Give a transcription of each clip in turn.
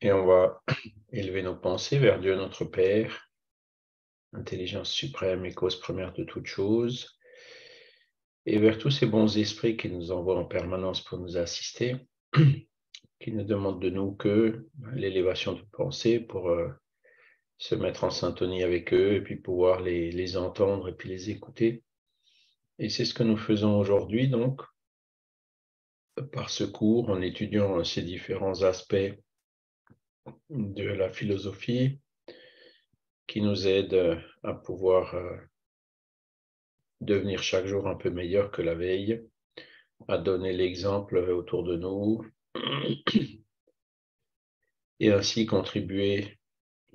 Et on va élever nos pensées vers Dieu notre Père, intelligence suprême et cause première de toutes choses, et vers tous ces bons esprits qui nous envoient en permanence pour nous assister, qui ne demandent de nous que l'élévation de pensée pour se mettre en syntonie avec eux et puis pouvoir les entendre et puis les écouter. Et c'est ce que nous faisons aujourd'hui, donc, par ce cours, en étudiant ces différents aspects de la philosophie qui nous aident à pouvoir devenir chaque jour un peu meilleur que la veille, à donner l'exemple autour de nous et ainsi contribuer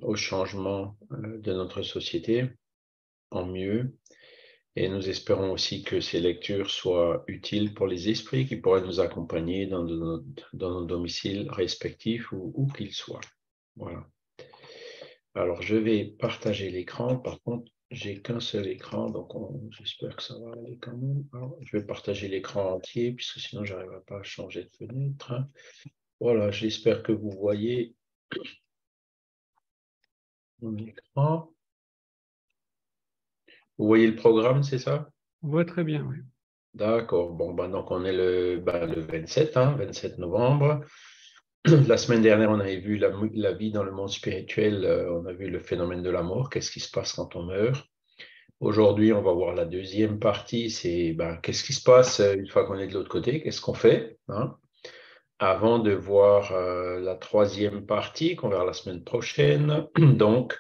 au changement de notre société en mieux. Et nous espérons aussi que ces lectures soient utiles pour les esprits qui pourraient nous accompagner dans nos domiciles respectifs où qu'ils soient. Voilà. Alors, je vais partager l'écran. Par contre, j'ai qu'un seul écran, donc j'espère que ça va aller quand même. Alors, je vais partager l'écran entier, puisque sinon, je n'arriverai pas à changer de fenêtre. Voilà, j'espère que vous voyez mon écran. Vous voyez le programme, c'est ça? On voit très bien, oui. D'accord. Bon, donc on est le 27, 27 novembre. La semaine dernière, on avait vu la vie dans le monde spirituel, on a vu le phénomène de la mort, qu'est-ce qui se passe quand on meurt. Aujourd'hui, on va voir la deuxième partie, c'est qu'est-ce qui se passe une fois qu'on est de l'autre côté, qu'est-ce qu'on fait, avant de voir la troisième partie qu'on verra la semaine prochaine, donc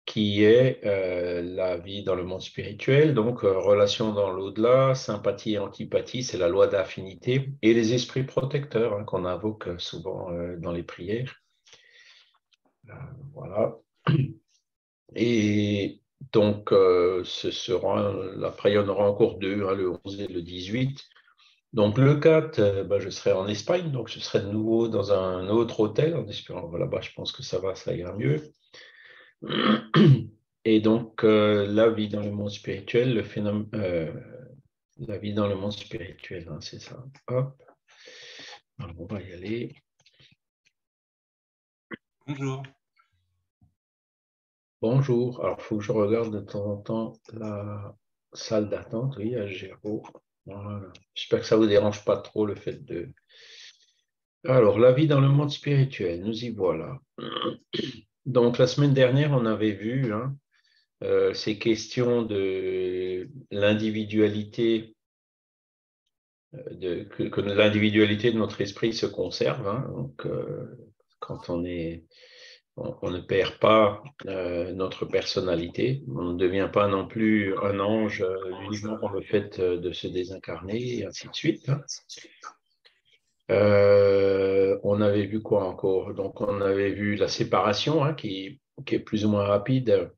qui est la vie dans le monde spirituel, donc relation dans l'au-delà, sympathie et antipathie, c'est la loi d'affinité, et les esprits protecteurs qu'on invoque souvent dans les prières. Voilà. Et donc, après, il y en aura encore deux, le 11 et le 18. Donc, le 4, je serai en Espagne, donc je serai de nouveau dans un autre hôtel, en espérant, là-bas, je pense que ça ira mieux. Et donc, la vie dans le monde spirituel, le phénomène, la vie dans le monde spirituel, c'est ça. Hop. Alors, on va y aller. Bonjour. Bonjour. Alors, il faut que je regarde de temps en temps la salle d'attente. Oui, à Géraud. Voilà. J'espère que ça ne vous dérange pas trop le fait de... Alors, la vie dans le monde spirituel, nous y voilà. Donc, la semaine dernière, on avait vu ces questions de l'individualité, que l'individualité de notre esprit se conserve. Donc, quand on ne perd pas notre personnalité, on ne devient pas non plus un ange uniquement pour le fait de se désincarner, et ainsi de suite. On avait vu quoi encore? Donc, on avait vu la séparation qui est plus ou moins rapide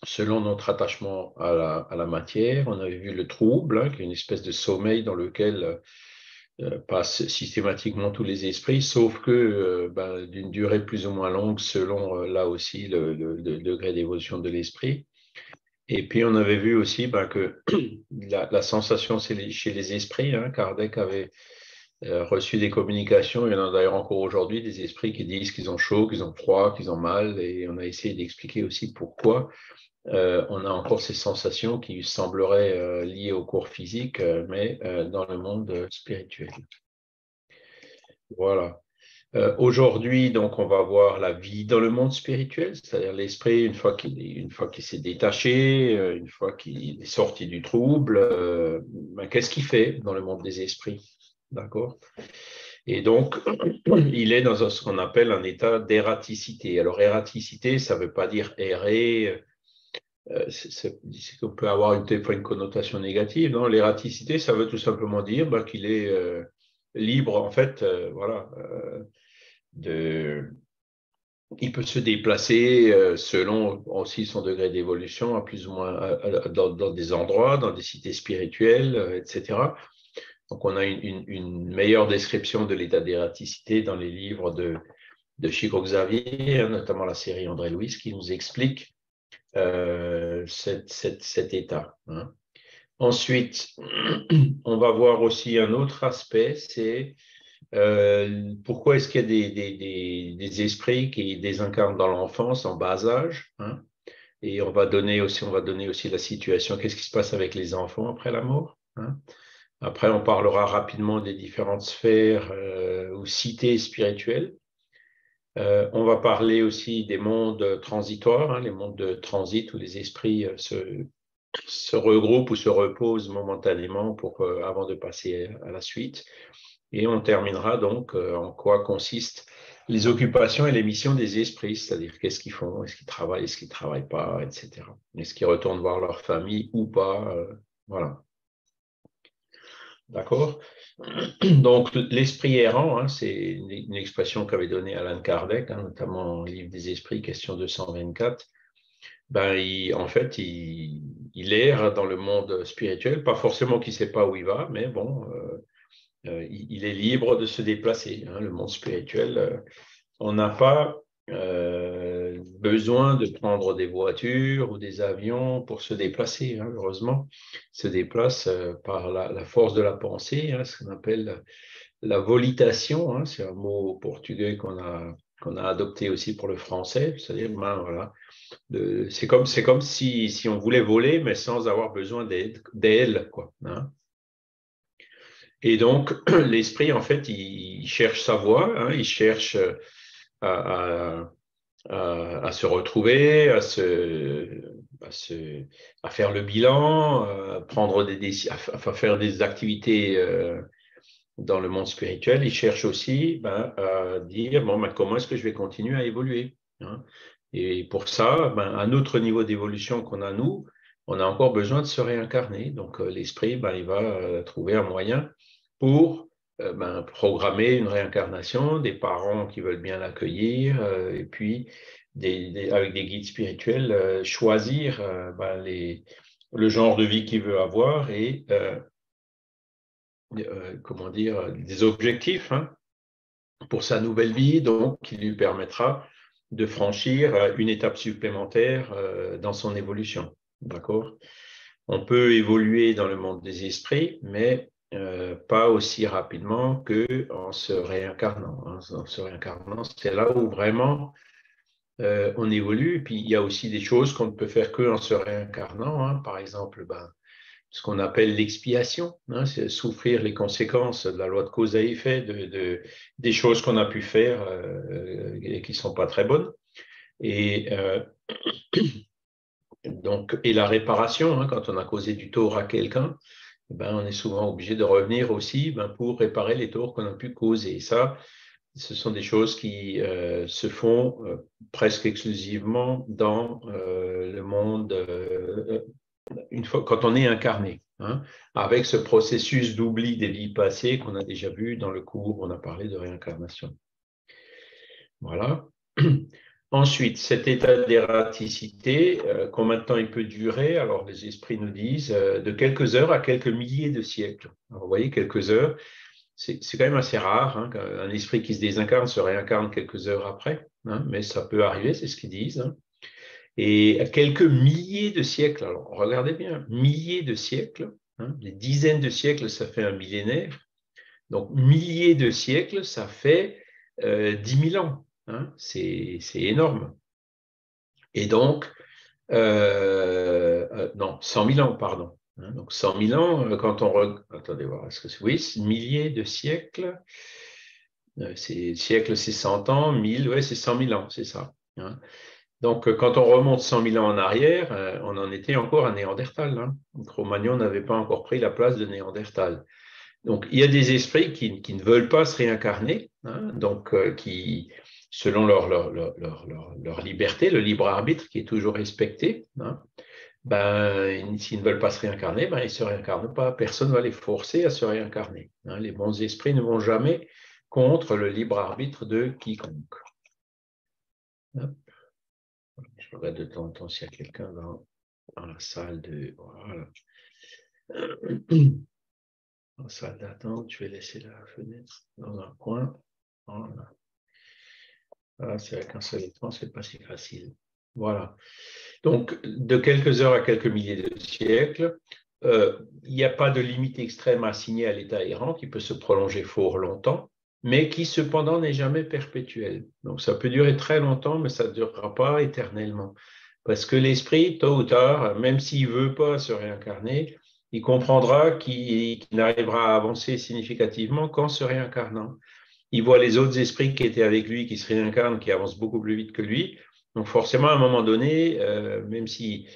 selon notre attachement à la matière. On avait vu le trouble, qui est une espèce de sommeil dans lequel passent systématiquement tous les esprits, sauf que d'une durée plus ou moins longue selon là aussi le degré d'évolution de l'esprit. Et puis on avait vu aussi que la sensation chez les esprits, Kardec avait reçu des communications, il y en a d'ailleurs encore aujourd'hui, des esprits qui disent qu'ils ont chaud, qu'ils ont froid, qu'ils ont mal, et on a essayé d'expliquer aussi pourquoi on a encore ces sensations qui sembleraient liées au corps physique, mais dans le monde spirituel. Voilà. Aujourd'hui, donc, on va voir la vie dans le monde spirituel, c'est-à-dire l'esprit, une fois qu'il s'est détaché, une fois qu'il est sorti du trouble, qu'est-ce qu'il fait dans le monde des esprits? D'accord? Et donc, il est dans ce qu'on appelle un état d'ératicité. Alors, ératicité, ça ne veut pas dire errer, c'est qu'on peut avoir des fois une connotation négative. Non, l'ératicité, ça veut tout simplement dire qu'il est libre, en fait, voilà. Il peut se déplacer selon aussi son degré d'évolution, à plus ou moins dans des endroits, dans des cités spirituelles, etc. Donc, on a une meilleure description de l'état d'ératicité dans les livres de Chico Xavier, notamment la série André Louis, qui nous explique cet état. Ensuite, on va voir aussi un autre aspect, c'est Pourquoi est-ce qu'il y a des esprits qui désincarnent dans l'enfance en bas âge, hein? Et on va donner aussi la situation, qu'est-ce qui se passe avec les enfants après la mort, hein? Après, on parlera rapidement des différentes sphères ou cités spirituelles. On va parler aussi des mondes transitoires, hein, les mondes de transit où les esprits se regroupent ou se reposent momentanément avant de passer à la suite. Et on terminera donc en quoi consistent les occupations et les missions des esprits, c'est-à-dire qu'est-ce qu'ils font, est-ce qu'ils travaillent, est-ce qu'ils ne travaillent pas, etc. Est-ce qu'ils retournent voir leur famille ou pas, voilà. D'accord? Donc, l'esprit errant, hein, c'est une expression qu'avait donnée Allan Kardec, hein, notamment dans le livre des esprits, question 224. Ben, en fait, il erre dans le monde spirituel, pas forcément qu'il ne sait pas où il va, mais bon, il est libre de se déplacer, hein, le monde spirituel. On n'a pas besoin de prendre des voitures ou des avions pour se déplacer, hein, heureusement. Il se déplace par la force de la pensée, hein, ce qu'on appelle la volitation, hein, c'est un mot portugais qu'on a adopté aussi pour le français, c'est-à-dire, ben, voilà, c'est comme si on voulait voler, mais sans avoir besoin d'aile, quoi, hein. Et donc, l'esprit, en fait, il cherche sa voie, hein, il cherche à, à se retrouver, à faire le bilan, à faire des activités dans le monde spirituel. Il cherche aussi à dire, bon, comment est-ce que je vais continuer à évoluer, hein? Et pour ça, à notre niveau d'évolution qu'on a, nous, on a encore besoin de se réincarner. Donc, l'esprit, il va trouver un moyen pour programmer une réincarnation, des parents qui veulent bien l'accueillir, et puis avec des guides spirituels, choisir le genre de vie qu'il veut avoir et comment dire, des objectifs, hein, pour sa nouvelle vie, donc qui lui permettra de franchir une étape supplémentaire dans son évolution. D'accord? On peut évoluer dans le monde des esprits, mais pas aussi rapidement qu'en se réincarnant, hein. En se réincarnant, c'est là où vraiment on évolue. Et puis, il y a aussi des choses qu'on ne peut faire qu'en se réincarnant, hein. Par exemple, ce qu'on appelle l'expiation, hein, c'est souffrir les conséquences de la loi de cause à effet, des choses qu'on a pu faire et qui ne sont pas très bonnes. Et, et la réparation, hein, quand on a causé du tort à quelqu'un, on est souvent obligé de revenir aussi pour réparer les torts qu'on a pu causer. Et ça, ce sont des choses qui se font presque exclusivement dans le monde une fois, quand on est incarné, hein, avec ce processus d'oubli des vies passées qu'on a déjà vu dans le cours, on a parlé de réincarnation. Voilà. Ensuite, cet état d'ératicité, combien de temps il peut durer? Alors, les esprits nous disent de quelques heures à quelques milliers de siècles. Alors, vous voyez, quelques heures, c'est quand même assez rare, hein, qu'un esprit qui se désincarne se réincarne quelques heures après, hein, mais ça peut arriver, c'est ce qu'ils disent, hein. Et à quelques milliers de siècles, alors regardez bien, milliers de siècles, hein, des dizaines de siècles, ça fait un millénaire. Donc, milliers de siècles, ça fait 10 000 ans, hein, c'est énorme. Et donc, non, 100 000 ans, pardon. Hein, donc, 100 000 ans, quand on... Attendez voir, est-ce que c'est... Oui, milliers de siècles. Siècle, c'est 100 ans, 1000, ouais, c'est 100 000 ans, c'est ça, hein. Donc, quand on remonte 100 000 ans en arrière, on en était encore à Néandertal, hein. Cro-Magnon n'avait pas encore pris la place de Néandertal. Donc, il y a des esprits qui ne veulent pas se réincarner, hein, donc qui, selon leur liberté, le libre arbitre qui est toujours respecté, hein, s'ils ne veulent pas se réincarner, ils ne se réincarnent pas. Personne ne va les forcer à se réincarner, hein. Les bons esprits ne vont jamais contre le libre arbitre de quiconque. Hop. Je regarde de temps en temps s'il y a quelqu'un dans la salle de... Voilà. Dans la salle d'attente, je vais laisser la fenêtre dans un coin. Voilà. Voilà, c'est avec un seul écran, c'est pas si facile. Voilà. Donc, de quelques heures à quelques milliers de siècles, il n'y a pas de limite extrême assignée à l'état errant qui peut se prolonger fort longtemps, mais qui cependant n'est jamais perpétuel. Donc ça peut durer très longtemps, mais ça ne durera pas éternellement. Parce que l'esprit, tôt ou tard, même s'il ne veut pas se réincarner, il comprendra qu'il n'arrivera à avancer significativement qu'en se réincarnant. Il voit les autres esprits qui étaient avec lui, qui se réincarnent, qui avancent beaucoup plus vite que lui. Donc forcément, à un moment donné, même s'il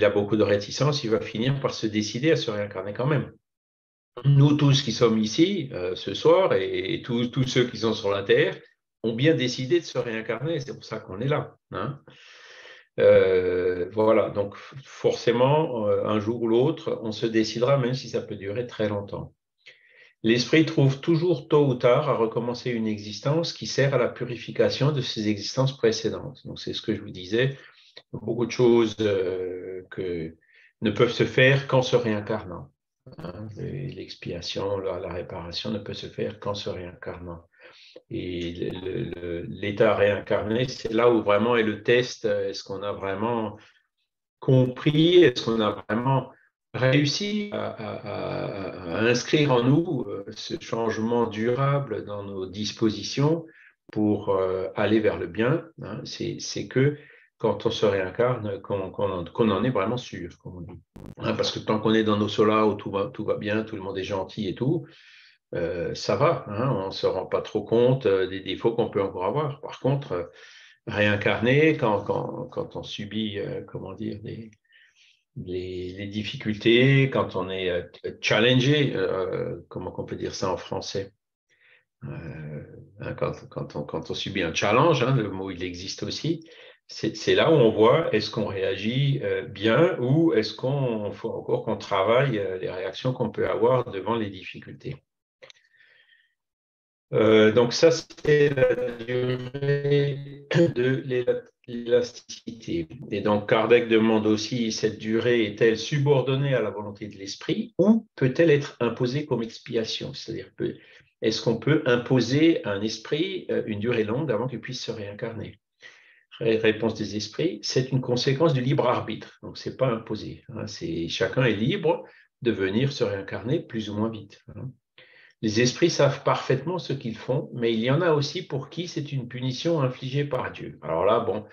a beaucoup de réticence, il va finir par se décider à se réincarner quand même. Nous tous qui sommes ici ce soir et tous ceux qui sont sur la Terre ont bien décidé de se réincarner. C'est pour ça qu'on est là. Hein. Voilà, donc forcément, un jour ou l'autre, on se décidera, même si ça peut durer très longtemps. L'esprit trouve toujours tôt ou tard à recommencer une existence qui sert à la purification de ses existences précédentes. Donc c'est ce que je vous disais, beaucoup de choses que ne peuvent se faire qu'en se réincarnant. Hein. L'expiation, la réparation ne peut se faire qu'en se réincarnant. Et l'état réincarné, c'est là où vraiment est le test. Est-ce qu'on a vraiment compris? Est-ce qu'on a vraiment réussi à inscrire en nous ce changement durable dans nos dispositions pour aller vers le bien? Hein? C'est que quand on se réincarne, qu'on en est vraiment sûr, comme on dit. Hein, parce que tant qu'on est dans nos solas où tout va bien, tout le monde est gentil et tout, ça va, hein, on ne se rend pas trop compte des défauts qu'on peut encore avoir. Par contre, réincarner, quand on subit, comment dire, les difficultés, quand on est challengé, comment on peut dire ça en français, hein, quand on subit un challenge, hein, le mot il existe aussi, c'est là où on voit est-ce qu'on réagit bien ou est-ce qu'on faut encore qu'on travaille les réactions qu'on peut avoir devant les difficultés. Donc ça, c'est la durée de l'élasticité. Et donc Kardec demande aussi, cette durée est-elle subordonnée à la volonté de l'esprit ou peut-elle être imposée comme expiation? C'est-à-dire, est-ce qu'on peut imposer à un esprit une durée longue avant qu'il puisse se réincarner? Réponse des esprits, c'est une conséquence du libre arbitre. Donc c'est pas imposé. Hein, chacun est libre de venir se réincarner plus ou moins vite. Hein. Les esprits savent parfaitement ce qu'ils font, mais il y en a aussi pour qui c'est une punition infligée par Dieu. Alors là, bon,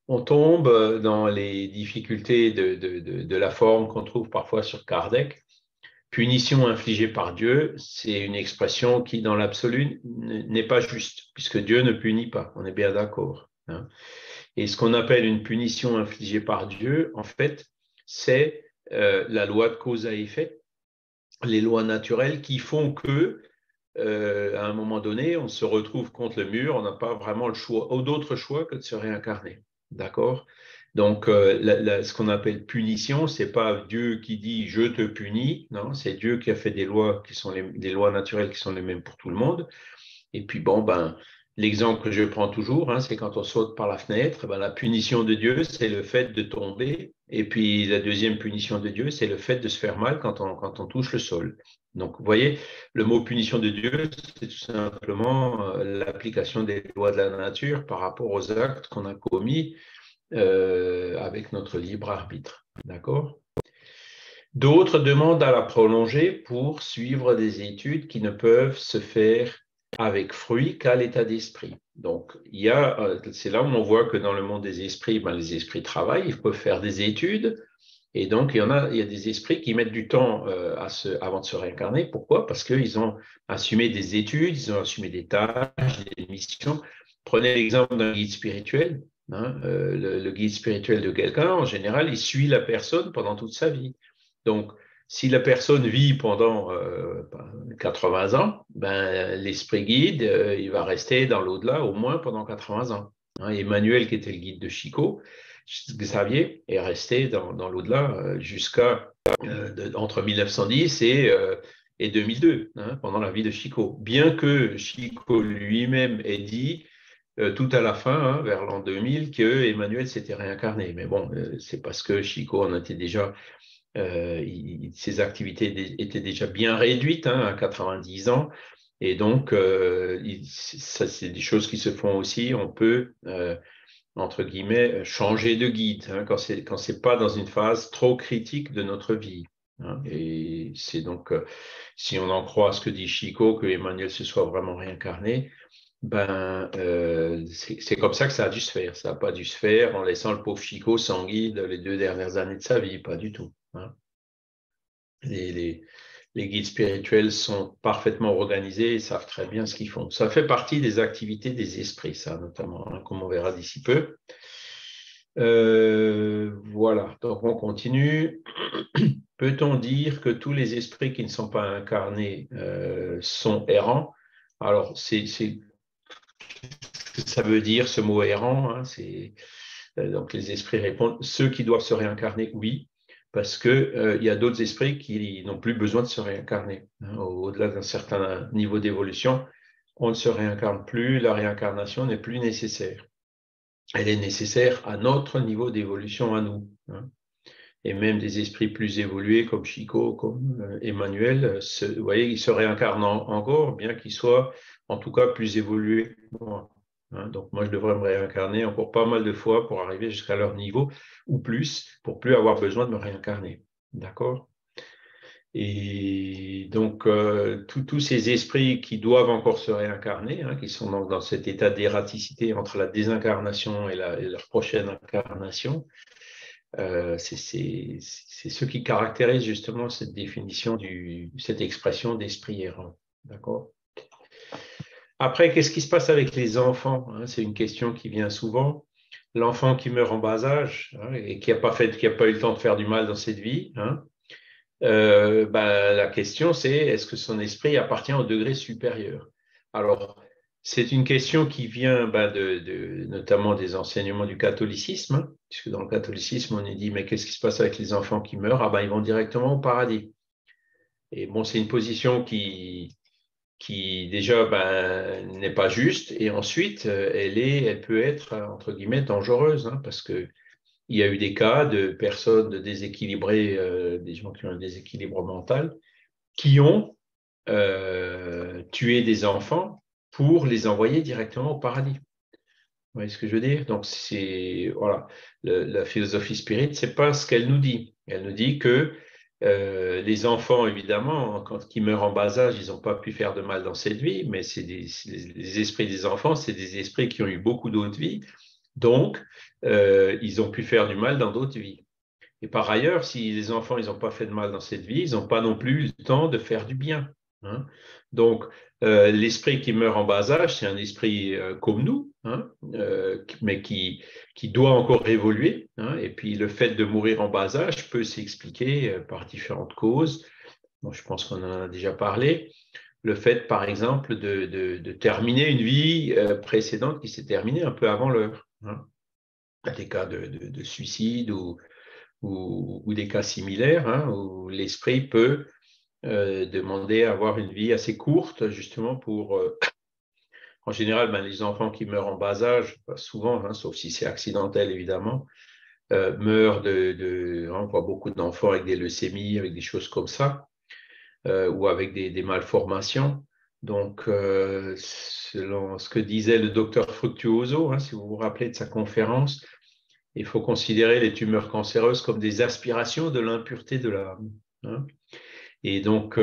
on tombe dans les difficultés de la forme qu'on trouve parfois sur Kardec. Punition infligée par Dieu, c'est une expression qui, dans l'absolu, n'est pas juste, puisque Dieu ne punit pas, on est bien d'accord. Hein. Et ce qu'on appelle une punition infligée par Dieu, en fait, c'est la loi de cause à effet, les lois naturelles qui font que à un moment donné, on se retrouve contre le mur, on n'a pas vraiment le choix, ou d'autre choix que de se réincarner. D'accord? Donc, ce qu'on appelle punition, c'est pas Dieu qui dit je te punis, non, c'est Dieu qui a fait des lois qui sont des lois naturelles qui sont les mêmes pour tout le monde. Et puis, bon, ben, l'exemple que je prends toujours, hein, c'est quand on saute par la fenêtre, ben, la punition de Dieu, c'est le fait de tomber. Et puis, la deuxième punition de Dieu, c'est le fait de se faire mal quand on touche le sol. Donc, vous voyez, le mot punition de Dieu, c'est tout simplement l'application des lois de la nature par rapport aux actes qu'on a commis avec notre libre arbitre. D'accord? D'autres demandent à la prolonger pour suivre des études qui ne peuvent se faire avec fruit qu'à l'état d'esprit. Donc, c'est là où on voit que dans le monde des esprits, ben, les esprits travaillent, ils peuvent faire des études, et donc il y a des esprits qui mettent du temps avant de se réincarner. Pourquoi? Parce qu'ils ont assumé des études, ils ont assumé des tâches, des missions. Prenez l'exemple d'un guide spirituel. Hein, le guide spirituel de quelqu'un, en général, il suit la personne pendant toute sa vie. Donc, si la personne vit pendant 80 ans, ben, l'esprit guide, il va rester dans l'au-delà au moins pendant 80 ans. Hein, Emmanuel, qui était le guide de Chico, Xavier, est resté dans l'au-delà jusqu'à entre 1910 et 2002, hein, pendant la vie de Chico. Bien que Chico lui-même ait dit tout à la fin, hein, vers l'an 2000, que Emmanuel s'était réincarné. Mais bon, c'est parce que Chico en était déjà ses activités étaient déjà bien réduites hein, à 90 ans. Et donc, ça, c'est des choses qui se font aussi. On peut, entre guillemets, changer de guide hein, quand c'est pas dans une phase trop critique de notre vie. hein. Et c'est donc, si on en croit ce que dit Chico, que Emmanuel se soit vraiment réincarné, ben, c'est comme ça que ça a dû se faire. Ça n'a pas dû se faire en laissant le pauvre Chico sans guide les 2 dernières années de sa vie, pas du tout, hein. Les, les- les guides spirituels sont parfaitement organisés et savent très bien ce qu'ils font. Ça fait partie des activités des esprits, ça notamment, hein, comme on verra d'ici peu. Voilà, donc on continue. Peut-on dire que tous les esprits qui ne sont pas incarnés sont errants? Alors, ça veut dire ce mot errant, hein, donc les esprits répondent, ceux qui doivent se réincarner, oui, parce que il y a d'autres esprits qui n'ont plus besoin de se réincarner, hein. Au-delà d'un certain niveau d'évolution, on ne se réincarne plus, la réincarnation n'est plus nécessaire. Elle est nécessaire à notre niveau d'évolution à nous, hein. Et même des esprits plus évolués comme Chico, comme Emmanuel, vous voyez, ils se réincarnent encore, bien qu'ils soient en tout cas plus évolués que moi, hein. Donc moi, je devrais me réincarner encore pas mal de fois pour arriver jusqu'à leur niveau, ou plus, pour plus avoir besoin de me réincarner. D'accord? Et donc, tous ces esprits qui doivent encore se réincarner, hein, qui sont dans cet état d'ératicité entre la désincarnation et leur prochaine incarnation, c'est ce qui caractérise justement cette définition, cette expression d'esprit errant. D'accord? Après, qu'est-ce qui se passe avec les enfants, hein? C'est une question qui vient souvent. L'enfant qui meurt en bas âge, hein, et qui n'a pas eu le temps de faire du mal dans cette vie, hein, ben, la question c'est est-ce que son esprit appartient au degré supérieur? Alors, c'est une question qui vient ben, notamment des enseignements du catholicisme, hein, puisque dans le catholicisme, on est dit, mais qu'est-ce qui se passe avec les enfants qui meurent? Ah ben, ils vont directement au paradis. Et bon, c'est une position qui déjà ben, n'est pas juste, et ensuite, elle peut être, entre guillemets, dangereuse, hein, parce que il y a eu des cas de personnes déséquilibrées, des gens qui ont un déséquilibre mental, qui ont tué des enfants pour les envoyer directement au paradis. Vous voyez ce que je veux dire? Donc, voilà, la philosophie spirit, c'est pas ce qu'elle nous dit. Elle nous dit que les enfants, évidemment, quand ils meurent en bas âge, ils n'ont pas pu faire de mal dans cette vie, mais les esprits des enfants, c'est des esprits qui ont eu beaucoup d'autres vies, donc ils ont pu faire du mal dans d'autres vies. Et par ailleurs, si les enfants ils n'ont pas fait de mal dans cette vie, ils n'ont pas non plus le temps de faire du bien, hein. Donc, l'esprit qui meurt en bas âge, c'est un esprit comme nous, hein, mais qui doit encore évoluer, hein. Et puis, le fait de mourir en bas âge peut s'expliquer par différentes causes. Bon, je pense qu'on en a déjà parlé. Le fait, par exemple, de terminer une vie précédente qui s'est terminée un peu avant l'heure, hein. Des cas de suicide ou des cas similaires, hein, où l'esprit peut demander à avoir une vie assez courte, justement pour, en général, ben, les enfants qui meurent en bas âge, souvent, hein, sauf si c'est accidentel évidemment, meurent on voit beaucoup d'enfants avec des leucémies, avec des choses comme ça, ou avec des malformations. Donc, selon ce que disait le docteur Fructuoso, hein, si vous vous rappelez de sa conférence, il faut considérer les tumeurs cancéreuses comme des aspirations de l'impureté de l'âme, hein. Et donc,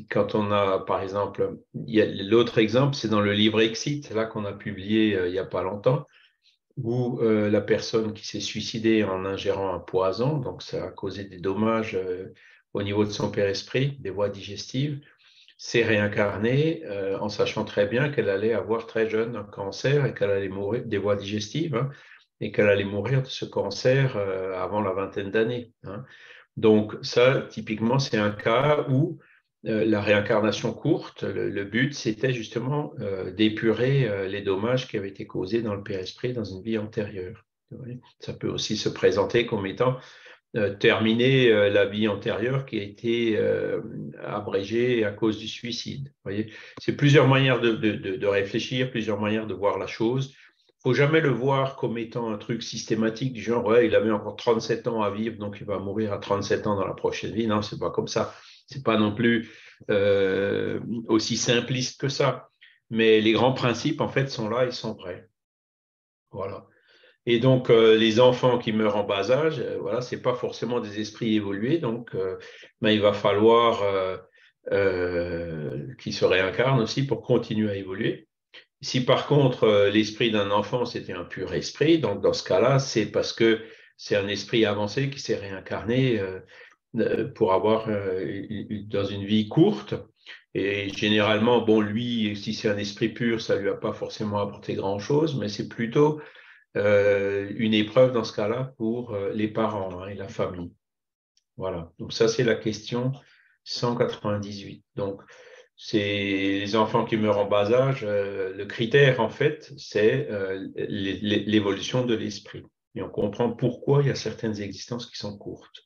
quand on a, par exemple, l'autre exemple, c'est dans le livre Exit, là qu'on a publié il n'y a pas longtemps, où la personne qui s'est suicidée en ingérant un poison, donc ça a causé des dommages au niveau de son père-esprit, des voies digestives, s'est réincarnée en sachant très bien qu'elle allait avoir très jeune un cancer et qu'elle allait mourir des voies digestives, hein, et qu'elle allait mourir de ce cancer avant la vingtaine d'années, hein. Donc ça, typiquement, c'est un cas où la réincarnation courte, le but, c'était justement d'épurer les dommages qui avaient été causés dans le père-esprit dans une vie antérieure. Ça peut aussi se présenter comme étant terminer la vie antérieure qui a été abrégée à cause du suicide. Vous voyez, c'est plusieurs manières de réfléchir, plusieurs manières de voir la chose. Il ne faut jamais le voir comme étant un truc systématique du genre, ouais, il avait encore 37 ans à vivre, donc il va mourir à 37 ans dans la prochaine vie. Non, c'est pas comme ça. C'est pas non plus aussi simpliste que ça. Mais les grands principes, en fait, sont là, ils sont vrais. Voilà. Et donc, les enfants qui meurent en bas âge, voilà, ce n'est pas forcément des esprits évolués, donc ben, il va falloir qu'ils se réincarnent aussi pour continuer à évoluer. Si par contre, l'esprit d'un enfant, c'était un pur esprit, donc dans ce cas-là, c'est parce que c'est un esprit avancé qui s'est réincarné pour avoir dans une vie courte. Et généralement, bon, lui, si c'est un esprit pur, ça lui a pas forcément apporté grand-chose, mais c'est plutôt une épreuve dans ce cas-là pour les parents, hein, et la famille. Voilà. Donc ça, c'est la question 198. Donc, c'est les enfants qui meurent en bas âge. Le critère, en fait, c'est l'évolution de l'esprit. Et on comprend pourquoi il y a certaines existences qui sont courtes.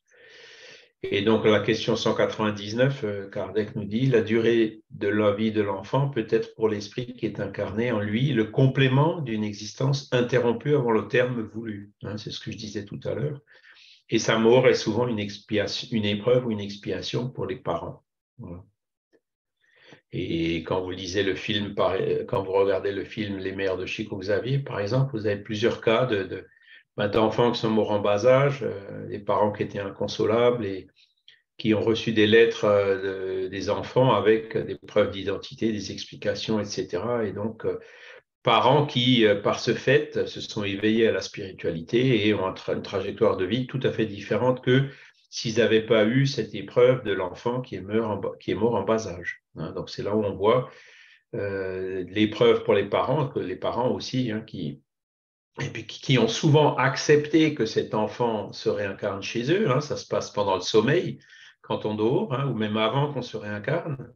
Et donc, la question 199, Kardec nous dit, la durée de la vie de l'enfant peut être pour l'esprit qui est incarné en lui le complément d'une existence interrompue avant le terme voulu. Hein, c'est ce que je disais tout à l'heure. Et sa mort est souvent une expiation, une épreuve ou une expiation pour les parents. Voilà. Et quand vous lisez le film, quand vous regardez le film Les Mères de Chico Xavier, par exemple, vous avez plusieurs cas d'enfants qui sont morts en bas âge, des parents qui étaient inconsolables et qui ont reçu des lettres des enfants avec des preuves d'identité, des explications, etc. Et donc, parents qui, par ce fait, se sont éveillés à la spiritualité et ont une trajectoire de vie tout à fait différente que s'ils n'avaient pas eu cette épreuve de l'enfant qui est mort en bas âge. Hein. Donc, c'est là où on voit l'épreuve pour les parents, que les parents aussi, hein, et puis qui ont souvent accepté que cet enfant se réincarne chez eux. Hein, ça se passe pendant le sommeil, quand on dort, hein, ou même avant qu'on se réincarne.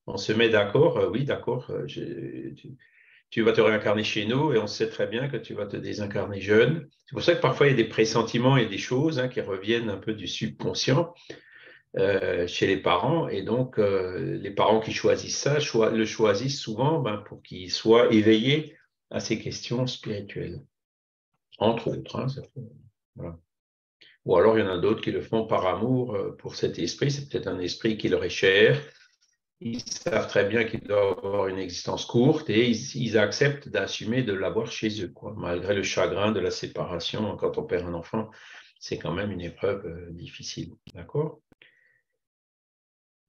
On se met d'accord, oui, d'accord, tu vas te réincarner chez nous et on sait très bien que tu vas te désincarner jeune. C'est pour ça que parfois il y a des pressentiments et des choses, hein, qui reviennent un peu du subconscient chez les parents. Et donc, les parents qui choisissent ça le choisissent souvent, ben, pour qu'ils soient éveillés à ces questions spirituelles, entre autres. Hein, voilà. Ou alors, il y en a d'autres qui le font par amour pour cet esprit. C'est peut-être un esprit qui leur est cher. Ils savent très bien qu'ils doivent avoir une existence courte et ils acceptent d'assumer de l'avoir chez eux, quoi. Malgré le chagrin de la séparation. Quand on perd un enfant, c'est quand même une épreuve difficile. D'accord?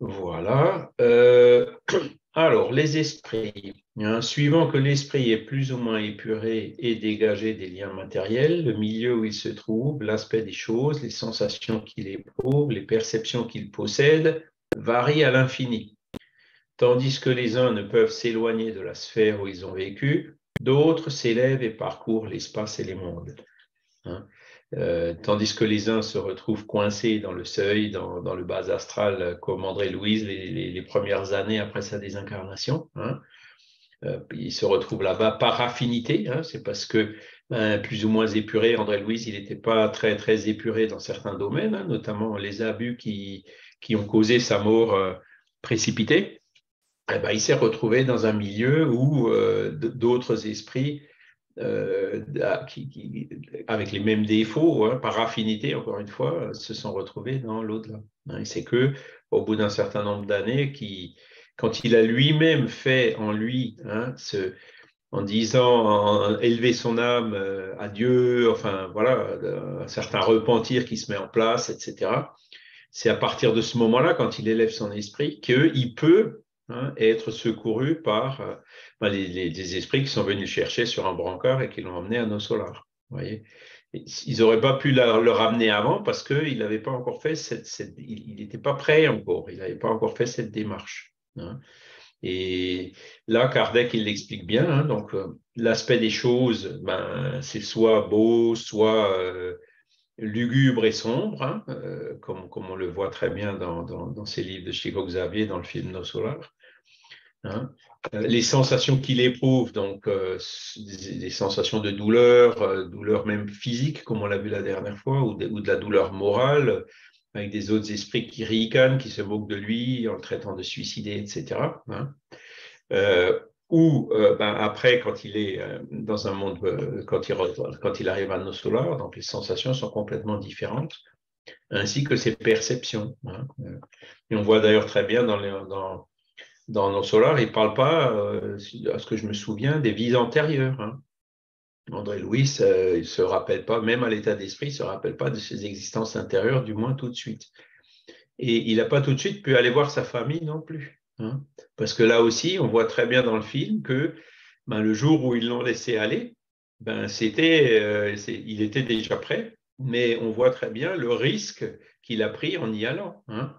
Voilà. Alors, les esprits. Hein, suivant que l'esprit est plus ou moins épuré et dégagé des liens matériels, le milieu où il se trouve, l'aspect des choses, les sensations qu'il éprouve, les perceptions qu'il possède, varient à l'infini. Tandis que les uns ne peuvent s'éloigner de la sphère où ils ont vécu, d'autres s'élèvent et parcourent l'espace et les mondes. Hein. Tandis que les uns se retrouvent coincés dans le seuil, dans le bas astral, comme André Louise les premières années après sa désincarnation. Hein. Il se retrouve là-bas par affinité. Hein. C'est parce que, plus ou moins épuré, André Louise, il n'était pas très, très épuré dans certains domaines, hein, notamment les abus qui ont causé sa mort précipitée. Eh ben, il s'est retrouvé dans un milieu où d'autres esprits avec les mêmes défauts, hein, par affinité, encore une fois, se sont retrouvés dans l'au-delà. Hein. Et c'est que, au bout d'un certain nombre d'années, quand il a lui-même fait en lui, hein, en disant, élever son âme à Dieu, enfin voilà, un certain repentir qui se met en place, etc. C'est à partir de ce moment-là, quand il élève son esprit, qu'il peut, hein, être secouru par les esprits qui sont venus le chercher sur un brancard et qui l'ont emmené à nos solars. Vous voyez, ils n'auraient pas pu le ramener avant parce qu'il n'avait pas encore fait il n'était pas prêt encore, il n'avait pas encore fait cette démarche. Hein. Et là, Kardec, il l'explique bien. Hein, donc, l'aspect des choses, ben, c'est soit beau, soit lugubre et sombre, hein, comme on le voit très bien dans ces livres de Chico Xavier, dans le film Nos Solars. Hein. Les sensations qu'il éprouve, donc des sensations de douleur, douleur même physique, comme on l'a vu la dernière fois, ou de la douleur morale, avec des autres esprits qui ricanent, qui se moquent de lui en le traitant de suicidé, etc. Hein. Ou après, quand il est dans un monde, quand il arrive à nos solars, donc les sensations sont complètement différentes, ainsi que ses perceptions. Hein. Et on voit d'ailleurs très bien dans nos solars, il ne parle pas, à ce que je me souviens, des vies antérieures. Hein. André Louis, il ne se rappelle pas, même à l'état d'esprit, il ne se rappelle pas de ses existences intérieures, du moins tout de suite. Et il n'a pas tout de suite pu aller voir sa famille non plus, hein. Parce que là aussi, on voit très bien dans le film que ben, le jour où ils l'ont laissé aller, ben, il était déjà prêt, mais on voit très bien le risque qu'il a pris en y allant, hein.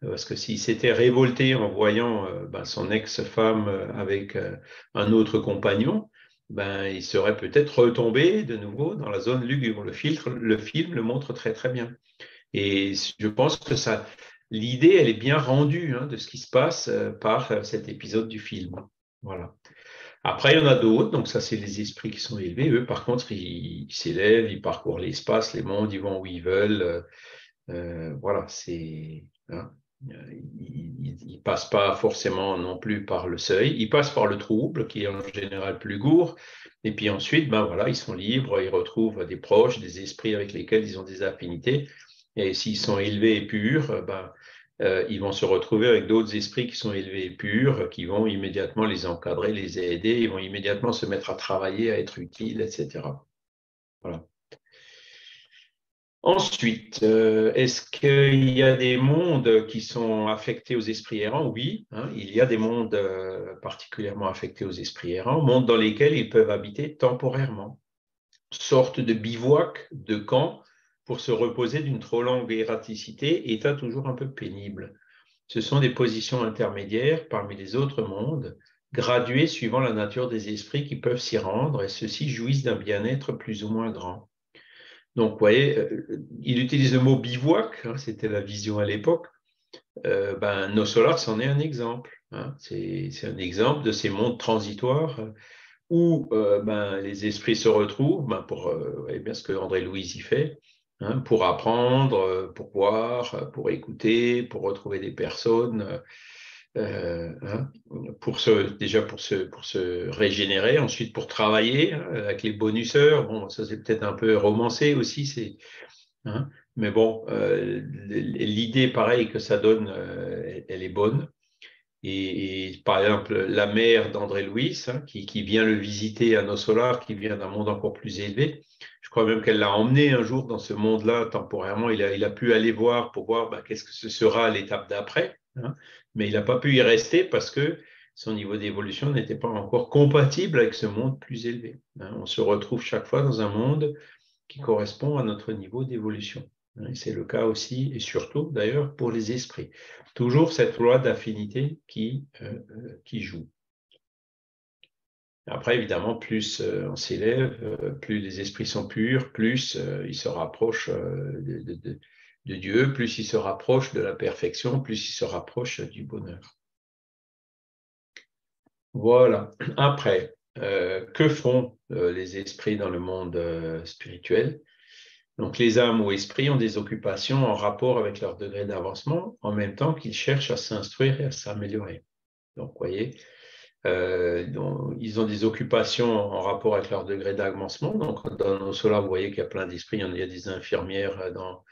Parce que s'il s'était révolté en voyant ben, son ex-femme avec un autre compagnon, ben, il serait peut-être retombé de nouveau dans la zone lugubre. Le film le montre très très bien. Et je pense que l'idée, elle est bien rendue, hein, de ce qui se passe par cet épisode du film. Voilà. Après, il y en a d'autres, donc ça, c'est les esprits qui sont élevés. Eux, par contre, ils s'élèvent, ils parcourent l'espace, les mondes, ils vont où ils veulent. Voilà, c'est, hein, ils ne passent pas forcément non plus par le seuil. Ils passent par le trouble, qui est en général plus lourd. Et puis ensuite, ben voilà, ils sont libres, ils retrouvent des proches, des esprits avec lesquels ils ont des affinités. Et s'ils sont élevés et purs, ben, ils vont se retrouver avec d'autres esprits qui sont élevés et purs, qui vont immédiatement les encadrer, les aider, ils vont immédiatement se mettre à travailler, à être utiles, etc. Voilà. Ensuite, est-ce qu'il y a des mondes qui sont affectés aux esprits errants? Oui, hein, il y a des mondes particulièrement affectés aux esprits errants, mondes dans lesquels ils peuvent habiter temporairement, sorte de bivouac, de camp, pour se reposer d'une trop longue erraticité, état toujours un peu pénible. Ce sont des positions intermédiaires parmi les autres mondes, graduées suivant la nature des esprits qui peuvent s'y rendre, et ceux-ci jouissent d'un bien-être plus ou moins grand. Donc, vous voyez, il utilise le mot bivouac, hein, c'était la vision à l'époque. Ben, Nos Solars, c'en est un exemple, hein. C'est un exemple de ces mondes transitoires où ben, les esprits se retrouvent ben, pour, vous voyez bien ce que André Louise y fait, hein, pour apprendre, pour voir, pour écouter, pour retrouver des personnes, hein, déjà pour se régénérer, ensuite pour travailler, hein, avec les bonuseurs. Bon, ça c'est peut-être un peu romancé aussi, hein, mais bon, l'idée pareil que ça donne, elle est bonne. Et par exemple, la mère d'André Louis, hein, qui vient le visiter à Nos Solars, qui vient d'un monde encore plus élevé, je crois même qu'elle l'a emmené un jour dans ce monde-là temporairement. Il a pu aller voir pour voir ben, qu'est-ce que ce sera l'étape d'après, hein, mais il n'a pas pu y rester parce que son niveau d'évolution n'était pas encore compatible avec ce monde plus élevé, hein. On se retrouve chaque fois dans un monde qui correspond à notre niveau d'évolution. C'est le cas aussi, et surtout d'ailleurs, pour les esprits. Toujours cette loi d'affinité qui joue. Après, évidemment, plus on s'élève, plus les esprits sont purs, plus ils se rapprochent de Dieu, plus ils se rapprochent de la perfection, plus ils se rapprochent du bonheur. Voilà. Après, que font les esprits dans le monde spirituel? Donc, les âmes ou esprits ont des occupations en rapport avec leur degré d'avancement, en même temps qu'ils cherchent à s'instruire et à s'améliorer. Donc, vous voyez, ils ont des occupations en rapport avec leur degré d'avancement. Donc, dans Nos Solars, vous voyez qu'il y a plein d'esprits. Il y a des infirmières dans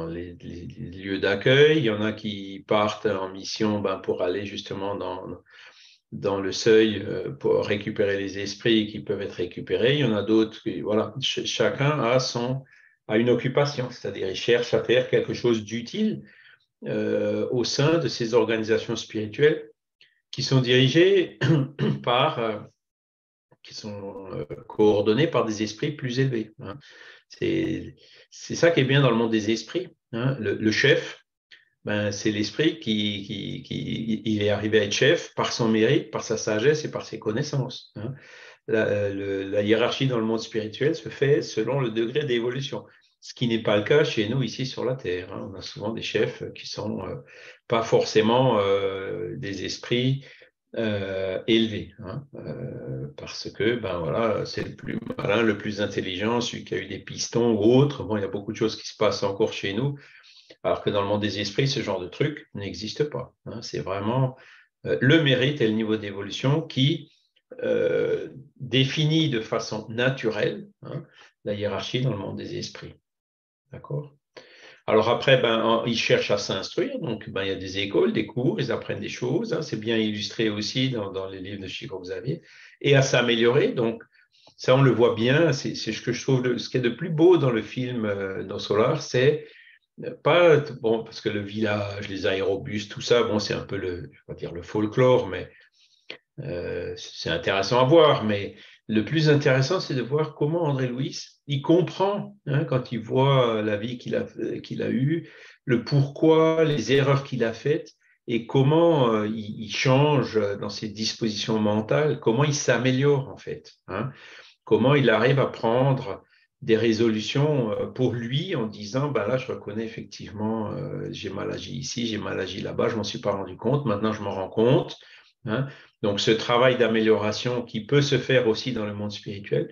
les lieux d'accueil. Il y en a qui partent en mission ben, pour aller justement dans le seuil pour récupérer les esprits qui peuvent être récupérés. Il y en a d'autres qui, voilà, chacun a une occupation, c'est-à-dire il cherche à faire quelque chose d'utile au sein de ces organisations spirituelles qui sont dirigées qui sont coordonnées par des esprits plus élevés, hein. C'est ça qui est bien dans le monde des esprits, hein. Le chef, ben, c'est l'esprit qui il est arrivé à être chef par son mérite, par sa sagesse et par ses connaissances, hein. La hiérarchie dans le monde spirituel se fait selon le degré d'évolution, ce qui n'est pas le cas chez nous ici sur la Terre, hein. On a souvent des chefs qui sont pas forcément des esprits élevés, hein, parce que ben voilà, c'est le plus malin, le plus intelligent, celui qui a eu des pistons ou autre. Bon, il y a beaucoup de choses qui se passent encore chez nous, alors que dans le monde des esprits, ce genre de truc n'existe pas, hein. C'est vraiment le mérite et le niveau d'évolution qui définit de façon naturelle, hein, la hiérarchie dans le monde des esprits. D'accord? Alors après, ils cherchent à s'instruire, donc il y a des écoles, des cours, ils apprennent des choses, hein, c'est bien illustré aussi dans les livres de Chico Xavier, et à s'améliorer. Donc ça, on le voit bien, c'est ce que je trouve, ce qui est de plus beau dans le film No Solar, c'est pas, bon, parce que le village, les aérobus, tout ça, bon, c'est un peu je vais pas dire le folklore, mais c'est intéressant à voir, mais le plus intéressant, c'est de voir comment André Louis, il comprend, hein, quand il voit la vie qu'il a eue, le pourquoi, les erreurs qu'il a faites, et comment il change dans ses dispositions mentales, comment il s'améliore en fait, hein, comment il arrive à prendre des résolutions pour lui en disant, ben là, je reconnais effectivement, j'ai mal agi ici, j'ai mal agi là-bas, je m'en suis pas rendu compte, maintenant je m'en rends compte, hein. Donc, ce travail d'amélioration qui peut se faire aussi dans le monde spirituel.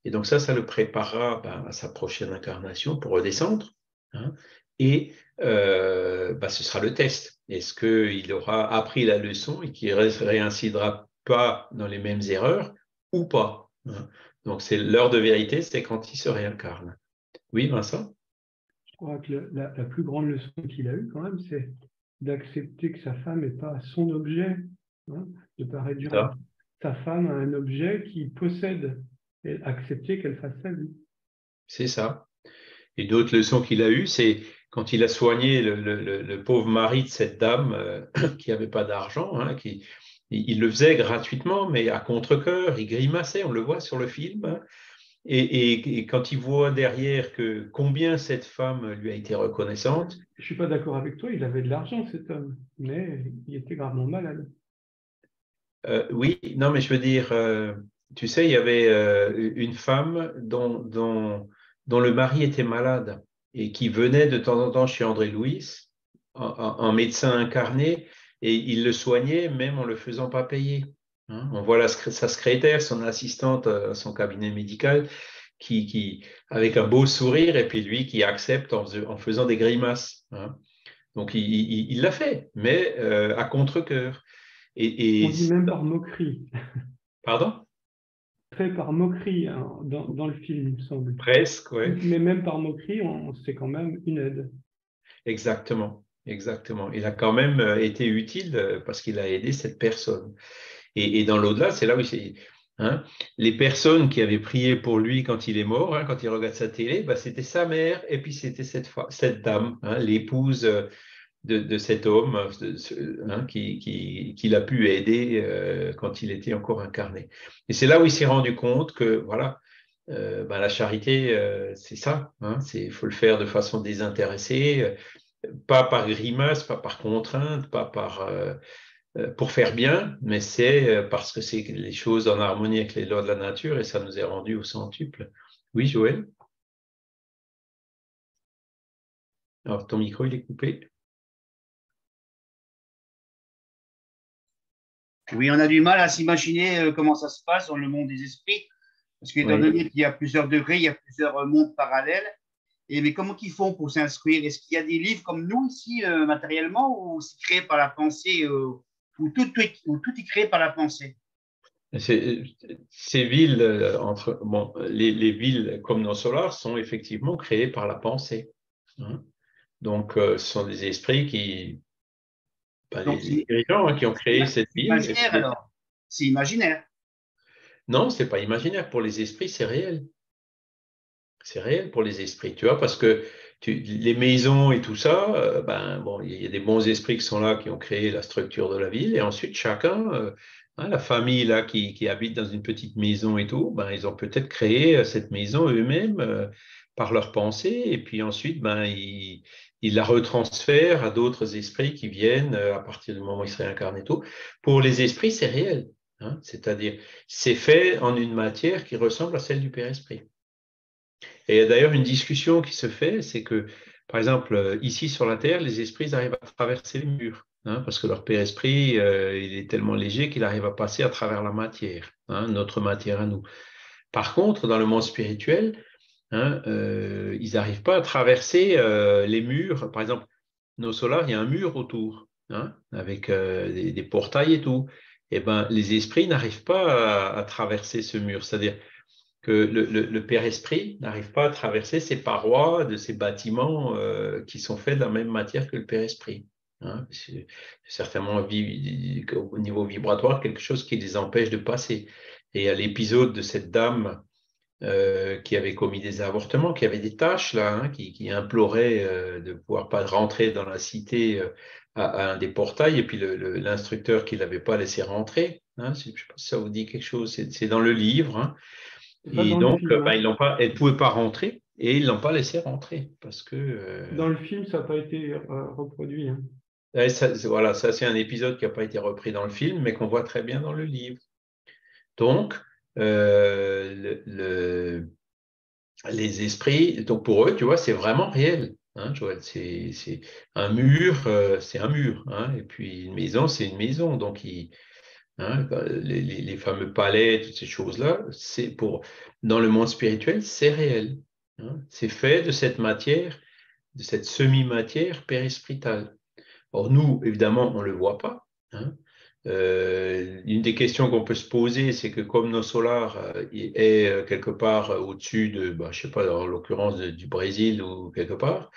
Et donc, ça le préparera à sa prochaine incarnation pour redescendre, hein. Et ce sera le test. Est-ce qu'il aura appris la leçon et qu'il ne réincidera pas dans les mêmes erreurs ou pas, hein. Donc, c'est l'heure de vérité, c'est quand il se réincarne. Oui, Vincent? Je crois que la plus grande leçon qu'il a eue, quand même, c'est d'accepter que sa femme n'est pas son objet, hein, de ne pas réduire sa femme à un objet qu'il possède, et accepter qu'elle fasse sa vie. C'est ça. Et d'autres leçons qu'il a eues, c'est quand il a soigné le pauvre mari de cette dame qui n'avait pas d'argent, hein, il le faisait gratuitement, mais à contre-cœur, il grimaçait, on le voit sur le film, hein. Et quand il voit derrière que combien cette femme lui a été reconnaissante. Je ne suis pas d'accord avec toi, il avait de l'argent, cet homme, mais il était gravement malade. Oui, non, mais je veux dire, tu sais, il y avait une femme dont le mari était malade et qui venait de temps en temps chez André Louis en médecin incarné et il le soignait même en le faisant pas payer, hein. On voit sa secrétaire, son assistante à son cabinet médical avec un beau sourire et puis lui qui accepte en faisant des grimaces, hein. Donc il l'a fait, mais à contre-cœur. On dit même par moquerie. Pardon? Fait par moquerie, hein, dans le film, il me semble. Presque, oui. Mais même par moquerie, c'est quand même une aide. Exactement, exactement. Il a quand même été utile parce qu'il a aidé cette personne. Et dans l'au-delà, c'est là où hein, les personnes qui avaient prié pour lui quand il est mort, hein, quand il regarde sa télé, c'était sa mère et puis c'était cette dame, hein, l'épouse de cet homme hein, qu'il a pu aider quand il était encore incarné. Et c'est là où il s'est rendu compte que, voilà, la charité, c'est ça, hein, il faut le faire de façon désintéressée, pas par grimace, pas par contrainte, pas pour faire bien, mais c'est parce que c'est les choses en harmonie avec les lois de la nature et ça nous est rendu au centuple. Oui, Joël? Alors, ton micro, il est coupé. Oui, on a du mal à s'imaginer comment ça se passe dans le monde des esprits, parce qu'étant donné qu'il y a plusieurs degrés, il y a plusieurs mondes parallèles. Mais comment ils font pour s'instruire? Est-ce qu'il y a des livres comme nous ici, matériellement, ou c'est créé par la pensée, ou tout est créé par la pensée? Ces villes, les villes comme nos solars sont effectivement créées par la pensée, hein. Donc, ce sont des esprits les dirigeants, hein, qui ont créé cette ville. C'est imaginaire alors? C'est imaginaire? Non, ce n'est pas imaginaire. Pour les esprits, c'est réel. C'est réel pour les esprits, tu vois, parce que les maisons et tout ça, il y a des bons esprits qui sont là, qui ont créé la structure de la ville, et ensuite chacun, hein, la famille là qui habite dans une petite maison et tout, ils ont peut-être créé cette maison eux-mêmes par leur pensée, et puis ensuite, ils la retransfèrent à d'autres esprits qui viennent à partir du moment où ils se réincarnent et tout. Pour les esprits, c'est réel, hein, c'est-à-dire c'est fait en une matière qui ressemble à celle du Père-Esprit. Et il y a d'ailleurs une discussion qui se fait, c'est que, par exemple, ici sur la Terre, les esprits arrivent à traverser les murs, hein, parce que leur Père-Esprit, il est tellement léger qu'il arrive à passer à travers la matière, hein, notre matière à nous. Par contre, dans le monde spirituel, hein, ils n'arrivent pas à traverser les murs. Par exemple, nos solars, il y a un mur autour, hein, avec des portails et tout. Et les esprits n'arrivent pas à traverser ce mur. C'est-à-dire, que le Père Esprit n'arrive pas à traverser ces parois de ces bâtiments qui sont faits de la même matière que le Père Esprit. Hein. C'est certainement au niveau vibratoire quelque chose qui les empêche de passer. Et à l'épisode de cette dame qui avait commis des avortements, qui avait des tâches là, hein, qui implorait de pouvoir pas rentrer dans la cité à un des portails, et puis l'instructeur qui l'avait pas laissé rentrer. Hein, je ne sais pas si ça vous dit quelque chose, c'est dans le livre. Hein. Pas Et dans le donc, film, hein. elle ne pouvait pas rentrer et ils l'ont pas laissé rentrer parce que. Dans le film, ça n'a pas été reproduit. Hein. Voilà, ça c'est un épisode qui n'a pas été repris dans le film, mais qu'on voit très bien dans le livre. Donc, les esprits, donc pour eux, tu vois, c'est vraiment réel. Hein, Joël, c'est un mur, c'est un mur. Hein, et puis une maison, c'est une maison. Donc, hein, les fameux palais, toutes ces choses-là, dans le monde spirituel, c'est réel. Hein, c'est fait de cette matière, de cette semi-matière périspritale. Or, nous, évidemment, on ne le voit pas. Hein. Une des questions qu'on peut se poser, c'est que comme nos solars est quelque part au-dessus de, je ne sais pas, en l'occurrence du Brésil ou quelque part,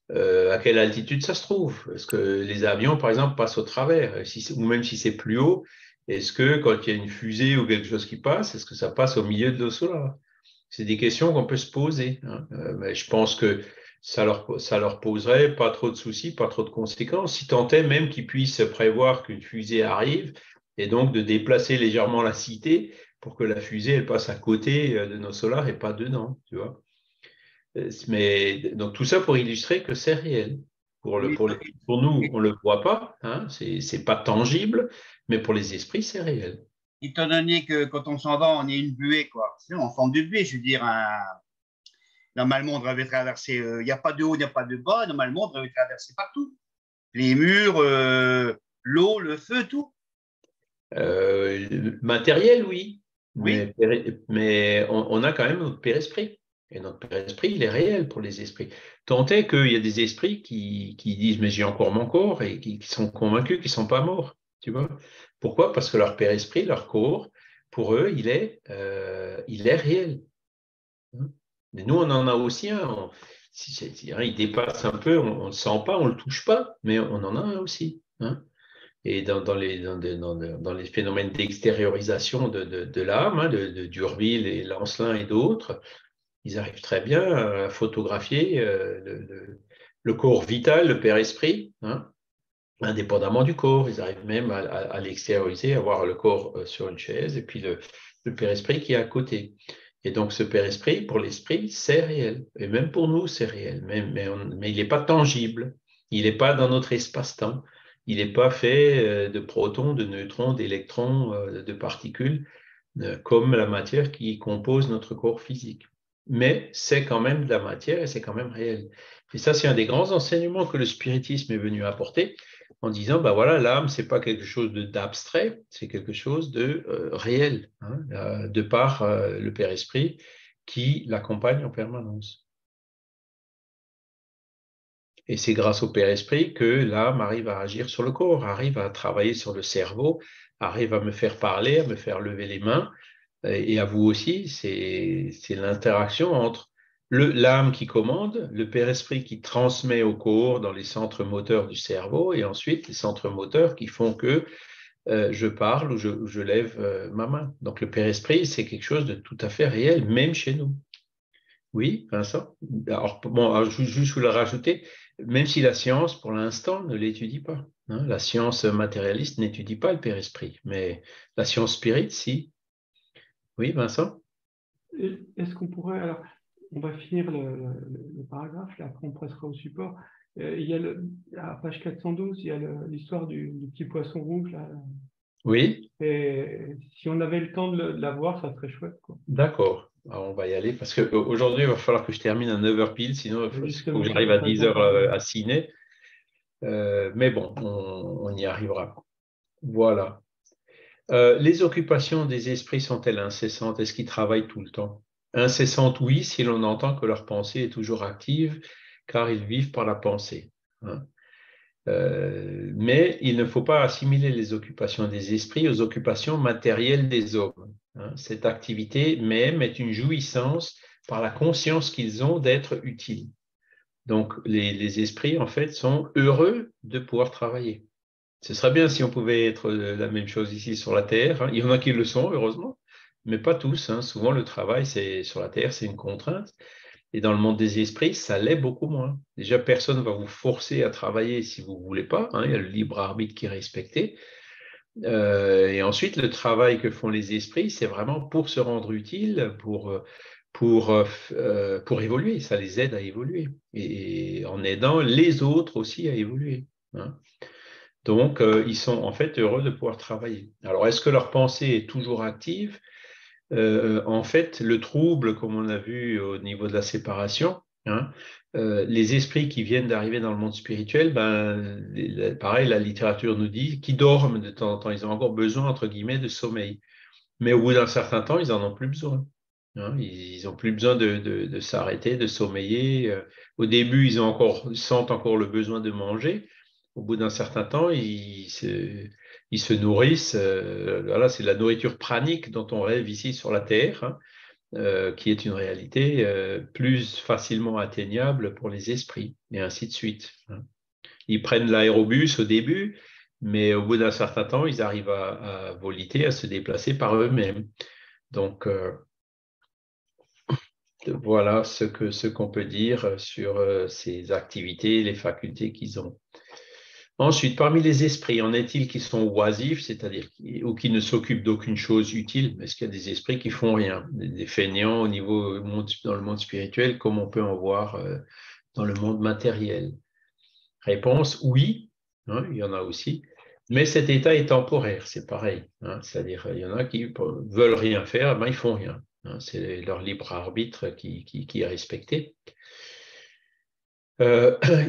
à quelle altitude ça se trouve? Est-ce que les avions, par exemple, passent au travers? Ou même si c'est plus haut, est-ce que quand il y a une fusée ou quelque chose qui passe, est-ce que ça passe au milieu de l'eau solaire? C'est des questions qu'on peut se poser. Hein. Mais je pense que ça leur poserait pas trop de soucis, pas trop de conséquences, si tant est même qu'ils puissent prévoir qu'une fusée arrive et donc de déplacer légèrement la cité pour que la fusée elle passe à côté de nos solars et pas dedans, tu vois. Mais donc tout ça pour illustrer que c'est réel. Pour nous, on ne le voit pas, hein, c'est pas tangible, mais pour les esprits, c'est réel. Étant donné que quand on s'en va, on est une buée, quoi. C'est en forme de buée, je veux dire, normalement, on devrait traverser, il n'y a pas de haut, il n'y a pas de bas, normalement, on devrait traverser partout. Les murs, l'eau, le feu, tout. Matériel, oui, Oui, mais on a quand même notre père-esprit. Et notre père-esprit, il est réel pour les esprits. Tant est qu'il y a des esprits qui disent, mais j'ai encore mon corps, et qui sont convaincus qu'ils ne sont pas morts. Tu vois? Pourquoi? Parce que leur père-esprit, leur corps, pour eux, il est réel. Mais nous, on en a aussi un. Il dépasse un peu, on ne le sent pas, on ne le touche pas, mais on en a un aussi. Hein. Et dans les phénomènes d'extériorisation de l'âme, hein, d'Urville et Lancelin et d'autres, ils arrivent très bien à photographier le corps vital, le père-esprit, hein, indépendamment du corps. Ils arrivent même à l'extérioriser, à voir le corps sur une chaise et puis le père-esprit qui est à côté. Et donc ce père-esprit, pour l'esprit, c'est réel. Et même pour nous, c'est réel. Mais il n'est pas tangible. Il n'est pas dans notre espace-temps. Il n'est pas fait de protons, de neutrons, d'électrons, de particules, comme la matière qui compose notre corps physique. Mais c'est quand même de la matière et c'est quand même réel. Et ça, c'est un des grands enseignements que le spiritisme est venu apporter en disant, ben voilà, l'âme, c'est pas quelque chose d'abstrait, c'est quelque chose de réel, hein, de par le Père-Esprit qui l'accompagne en permanence. Et c'est grâce au Père-Esprit que l'âme arrive à agir sur le corps, arrive à travailler sur le cerveau, arrive à me faire parler, à me faire lever les mains, et à vous aussi, c'est l'interaction entre l'âme qui commande, le Père-Esprit qui transmet au corps dans les centres moteurs du cerveau, et ensuite les centres moteurs qui font que je parle ou je lève ma main. Donc le Père-Esprit, c'est quelque chose de tout à fait réel, même chez nous. Oui, Vincent? Alors, bon, alors, juste vous le rajouter, même si la science, pour l'instant, ne l'étudie pas. Hein, la science matérialiste n'étudie pas le Père-Esprit, mais la science spirit, si. Oui, Vincent? Est-ce qu'on pourrait, alors, on va finir le paragraphe, là, après on passera au support. Il y a à page 412, il y a l'histoire du petit poisson rouge, là. Oui, Et si on avait le temps de la voir, ça serait chouette, quoi. d'accord. Alors, on va y aller parce qu'aujourd'hui, il va falloir que je termine à 9h pile, sinon il faut Justement, que ça j'arrive va à pas être 10h encore. à Ciné. Mais bon, on y arrivera. Voilà. Les occupations des esprits sont-elles incessantes? Est-ce qu'ils travaillent tout le temps? Incessantes, oui, si l'on entend que leur pensée est toujours active, car ils vivent par la pensée. Hein. Mais il ne faut pas assimiler les occupations des esprits aux occupations matérielles des hommes. hein. Cette activité même est une jouissance par la conscience qu'ils ont d'être utiles. Donc, les esprits, en fait, sont heureux de pouvoir travailler. Ce serait bien si on pouvait être la même chose ici sur la Terre, hein. Il y en a qui le sont, heureusement, mais pas tous, hein. Souvent, le travail sur la Terre, c'est une contrainte. Et dans le monde des esprits, ça l'est beaucoup moins. Déjà, personne ne va vous forcer à travailler si vous ne voulez pas, hein. Il y a le libre arbitre qui est respecté. Et ensuite, le travail que font les esprits, c'est vraiment pour se rendre utile, pour évoluer. Ça les aide à évoluer. Et en aidant les autres aussi à évoluer, hein. Donc, ils sont en fait heureux de pouvoir travailler. Alors, est-ce que leur pensée est toujours active? En fait, le trouble, comme on a vu au niveau de la séparation, hein, les esprits qui viennent d'arriver dans le monde spirituel, pareil, la littérature nous dit qu'ils dorment de temps en temps. Ils ont encore besoin, entre guillemets, de sommeil. Mais au bout d'un certain temps, ils n'en ont plus besoin, hein. Ils n'ont plus besoin de s'arrêter, de sommeiller. Au début, ils sentent encore le besoin de manger. Au bout d'un certain temps, ils se nourrissent. Voilà, c'est la nourriture pranique dont on rêve ici sur la Terre, hein, qui est une réalité plus facilement atteignable pour les esprits, et ainsi de suite, hein. Ils prennent l'aérobus au début, mais au bout d'un certain temps, ils arrivent à voliter, à se déplacer par eux-mêmes. Donc, voilà ce qu'on peut dire sur ces activités, les facultés qu'ils ont. Ensuite, parmi les esprits, en est-il qui sont oisifs, c'est-à-dire ou qui ne s'occupent d'aucune chose utile? Est-ce qu'il y a des esprits qui font rien, des fainéants dans le monde spirituel, comme on peut en voir dans le monde matériel? Réponse, oui, hein, il y en a aussi. Mais cet état est temporaire, c'est pareil, hein. C'est-à-dire, il y en a qui veulent rien faire, ben, ils font rien, hein. C'est leur libre arbitre qui est respecté.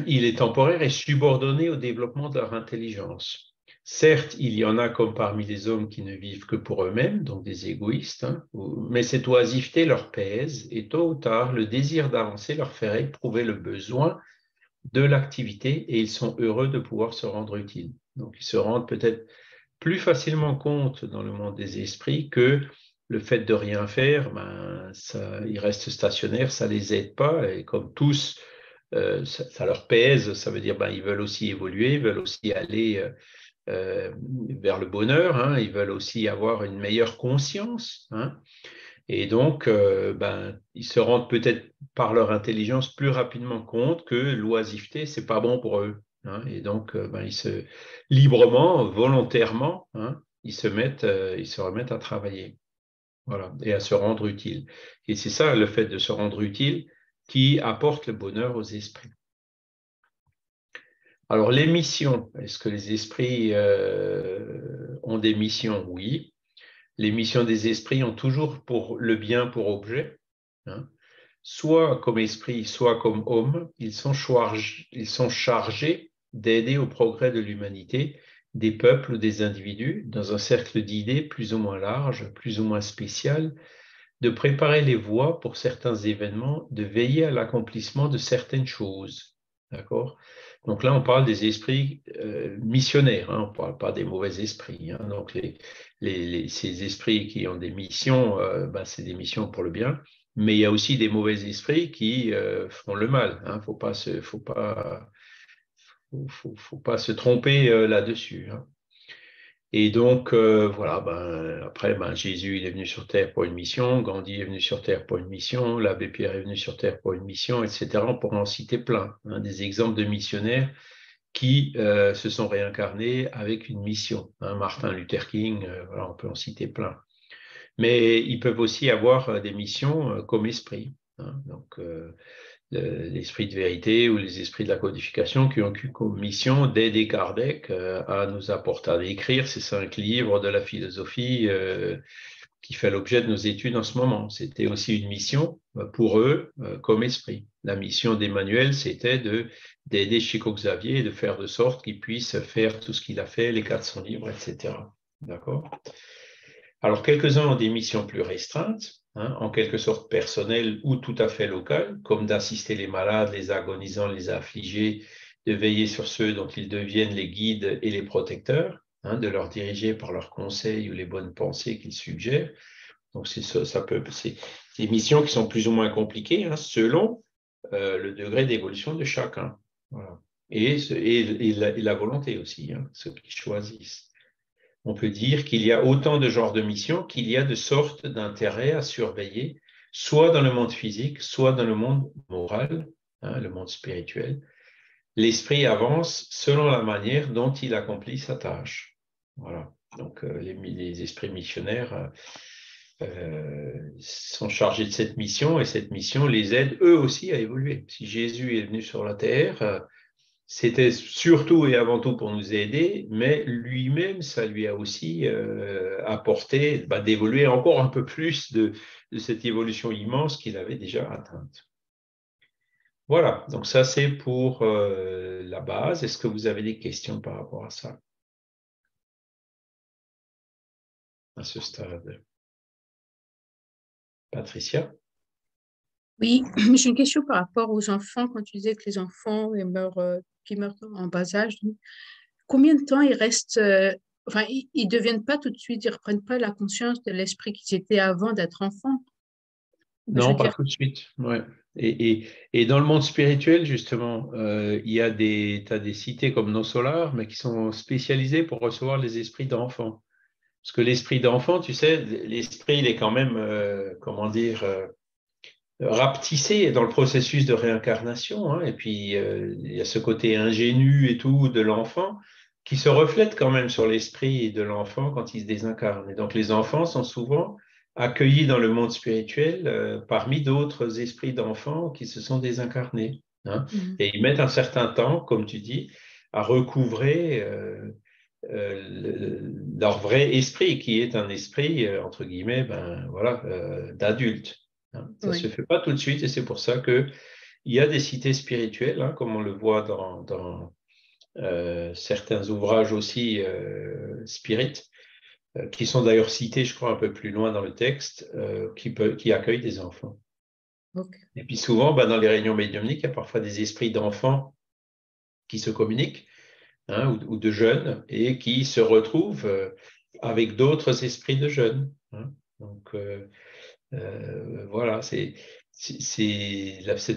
Il est temporaire et subordonné au développement de leur intelligence. Certes, il y en a comme parmi les hommes qui ne vivent que pour eux-mêmes, donc des égoïstes, hein, mais cette oisiveté leur pèse et tôt ou tard, le désir d'avancer leur ferait éprouver le besoin de l'activité et ils sont heureux de pouvoir se rendre utiles. Donc, ils se rendent peut-être plus facilement compte dans le monde des esprits que le fait de rien faire, ils restent stationnaires, ça ne les aide pas et comme tous, ça leur pèse, ça veut dire ils veulent aussi évoluer, ils veulent aussi aller vers le bonheur, hein, ils veulent aussi avoir une meilleure conscience, hein. Et donc, ils se rendent peut-être par leur intelligence plus rapidement compte que l'oisiveté, c'est pas bon pour eux, hein. Et donc, librement, volontairement, hein, ils se remettent à travailler, voilà, et à se rendre utile. Et c'est ça, le fait de se rendre utile, qui apporte le bonheur aux esprits. Alors, les missions, est-ce que les esprits ont des missions? Oui. Les missions des esprits ont toujours pour le bien pour objet, hein. Soit comme esprit, soit comme homme, ils sont chargés d'aider au progrès de l'humanité, des peuples ou des individus, dans un cercle d'idées plus ou moins large, plus ou moins spécial, de préparer les voies pour certains événements, de veiller à l'accomplissement de certaines choses. D'accord? Donc là, on parle des esprits missionnaires, hein, on ne parle pas des mauvais esprits, hein. Donc ces esprits qui ont des missions, c'est des missions pour le bien, mais il y a aussi des mauvais esprits qui font le mal, hein. Faut pas se tromper là-dessus, hein. Et donc, voilà, après, Jésus, il est venu sur Terre pour une mission, Gandhi est venu sur Terre pour une mission, l'abbé Pierre est venu sur Terre pour une mission, etc. On pourrait en citer plein, hein, des exemples de missionnaires qui se sont réincarnés avec une mission, hein. Martin Luther King, voilà, on peut en citer plein. Mais ils peuvent aussi avoir des missions comme esprit, hein. Donc, l'esprit de vérité ou les esprits de la codification qui ont eu comme mission d'aider Kardec à nous apporter à écrire ces 5 livres de la philosophie qui fait l'objet de nos études en ce moment. C'était aussi une mission pour eux comme esprit. La mission d'Emmanuel, c'était d'aider Chico Xavier et de faire de sorte qu'il puisse faire tout ce qu'il a fait, les 400 livres, etc. D'accord? Alors, quelques-uns ont des missions plus restreintes, hein, en quelque sorte personnelles ou tout à fait locales, comme d'assister les malades, les agonisants, les affligés, de veiller sur ceux dont ils deviennent les guides et les protecteurs, hein, de leur diriger par leurs conseils ou les bonnes pensées qu'ils suggèrent, Donc, c'est des missions qui sont plus ou moins compliquées hein, selon le degré d'évolution de chacun. Voilà. Et la volonté aussi, hein, ceux qui choisissent. On peut dire qu'il y a autant de genres de missions qu'il y a de sortes d'intérêts à surveiller, soit dans le monde physique, soit dans le monde moral, hein, le monde spirituel. L'esprit avance selon la manière dont il accomplit sa tâche. Voilà. Donc, les esprits missionnaires sont chargés de cette mission et cette mission les aide eux aussi à évoluer. Si Jésus est venu sur la terre, c'était surtout et avant tout pour nous aider, mais lui-même, ça lui a aussi apporté d'évoluer encore un peu plus de cette évolution immense qu'il avait déjà atteinte. Voilà, donc ça c'est pour la base. Est-ce que vous avez des questions par rapport à ça, à ce stade? Patricia? Oui, j'ai une question par rapport aux enfants. Quand tu disais que les enfants qui meurent en bas âge, combien de temps ils restent, enfin, ils ne deviennent pas tout de suite, ils ne reprennent pas la conscience de l'esprit qu'ils étaient avant d'être enfants? Je Non, veux pas dire, tout de suite. Ouais. Et dans le monde spirituel, justement, il y a t'as des cités comme Nos Solars, mais qui sont spécialisées pour recevoir les esprits d'enfants. Parce que l'esprit d'enfant, tu sais, l'esprit, il est quand même, comment dire, rapetissé dans le processus de réincarnation. Hein. Et puis, il y a ce côté ingénu et tout de l'enfant qui se reflète quand même sur l'esprit de l'enfant quand il se désincarne. Et donc, les enfants sont souvent accueillis dans le monde spirituel parmi d'autres esprits d'enfants qui se sont désincarnés. Hein. Et ils mettent un certain temps, comme tu dis, à recouvrer leur vrai esprit, qui est un esprit, entre guillemets, voilà, d'adulte. Hein. Ça ne se oui, fait pas tout de suite et c'est pour ça qu'il y a des cités spirituelles, hein, comme on le voit dans certains ouvrages aussi spirites, qui sont d'ailleurs cités, je crois, un peu plus loin dans le texte, qui accueillent des enfants. ok. Et puis souvent, dans les réunions médiumniques, il y a parfois des esprits d'enfants qui se communiquent, hein, ou de jeunes, et qui se retrouvent avec d'autres esprits de jeunes. Hein. Donc, voilà, cette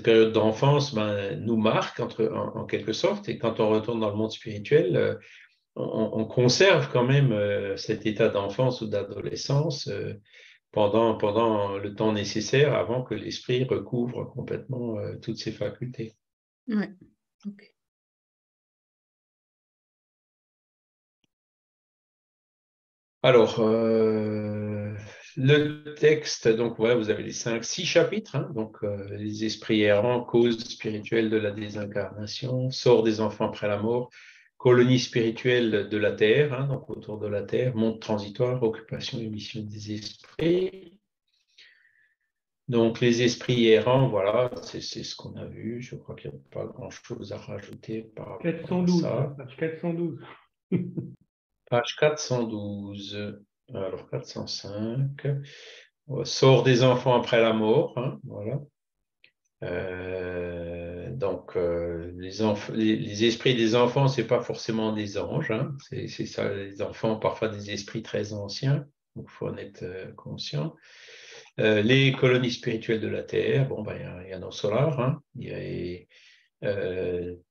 période d'enfance nous marque en quelque sorte, et quand on retourne dans le monde spirituel, on conserve quand même cet état d'enfance ou d'adolescence pendant le temps nécessaire avant que l'esprit recouvre complètement toutes ses facultés. Ouais, ok. Alors, le texte, donc voilà, vous avez les 6 chapitres, hein, donc les esprits errants, cause spirituelle de la désincarnation, sort des enfants après la mort, colonie spirituelle de la terre, hein, donc autour de la terre, monde transitoire, occupation et mission des esprits. Donc les esprits errants, voilà, c'est ce qu'on a vu. Je crois qu'il n'y a pas grand-chose à rajouter par rapport 412, à ça. page 412. Page 412, alors 405, sort des enfants après la mort, hein, voilà. Donc, les esprits des enfants, ce n'est pas forcément des anges, hein, c'est ça, les enfants, parfois des esprits très anciens, donc il faut en être conscient. Les colonies spirituelles de la Terre, bon, il y a nos solars, hein,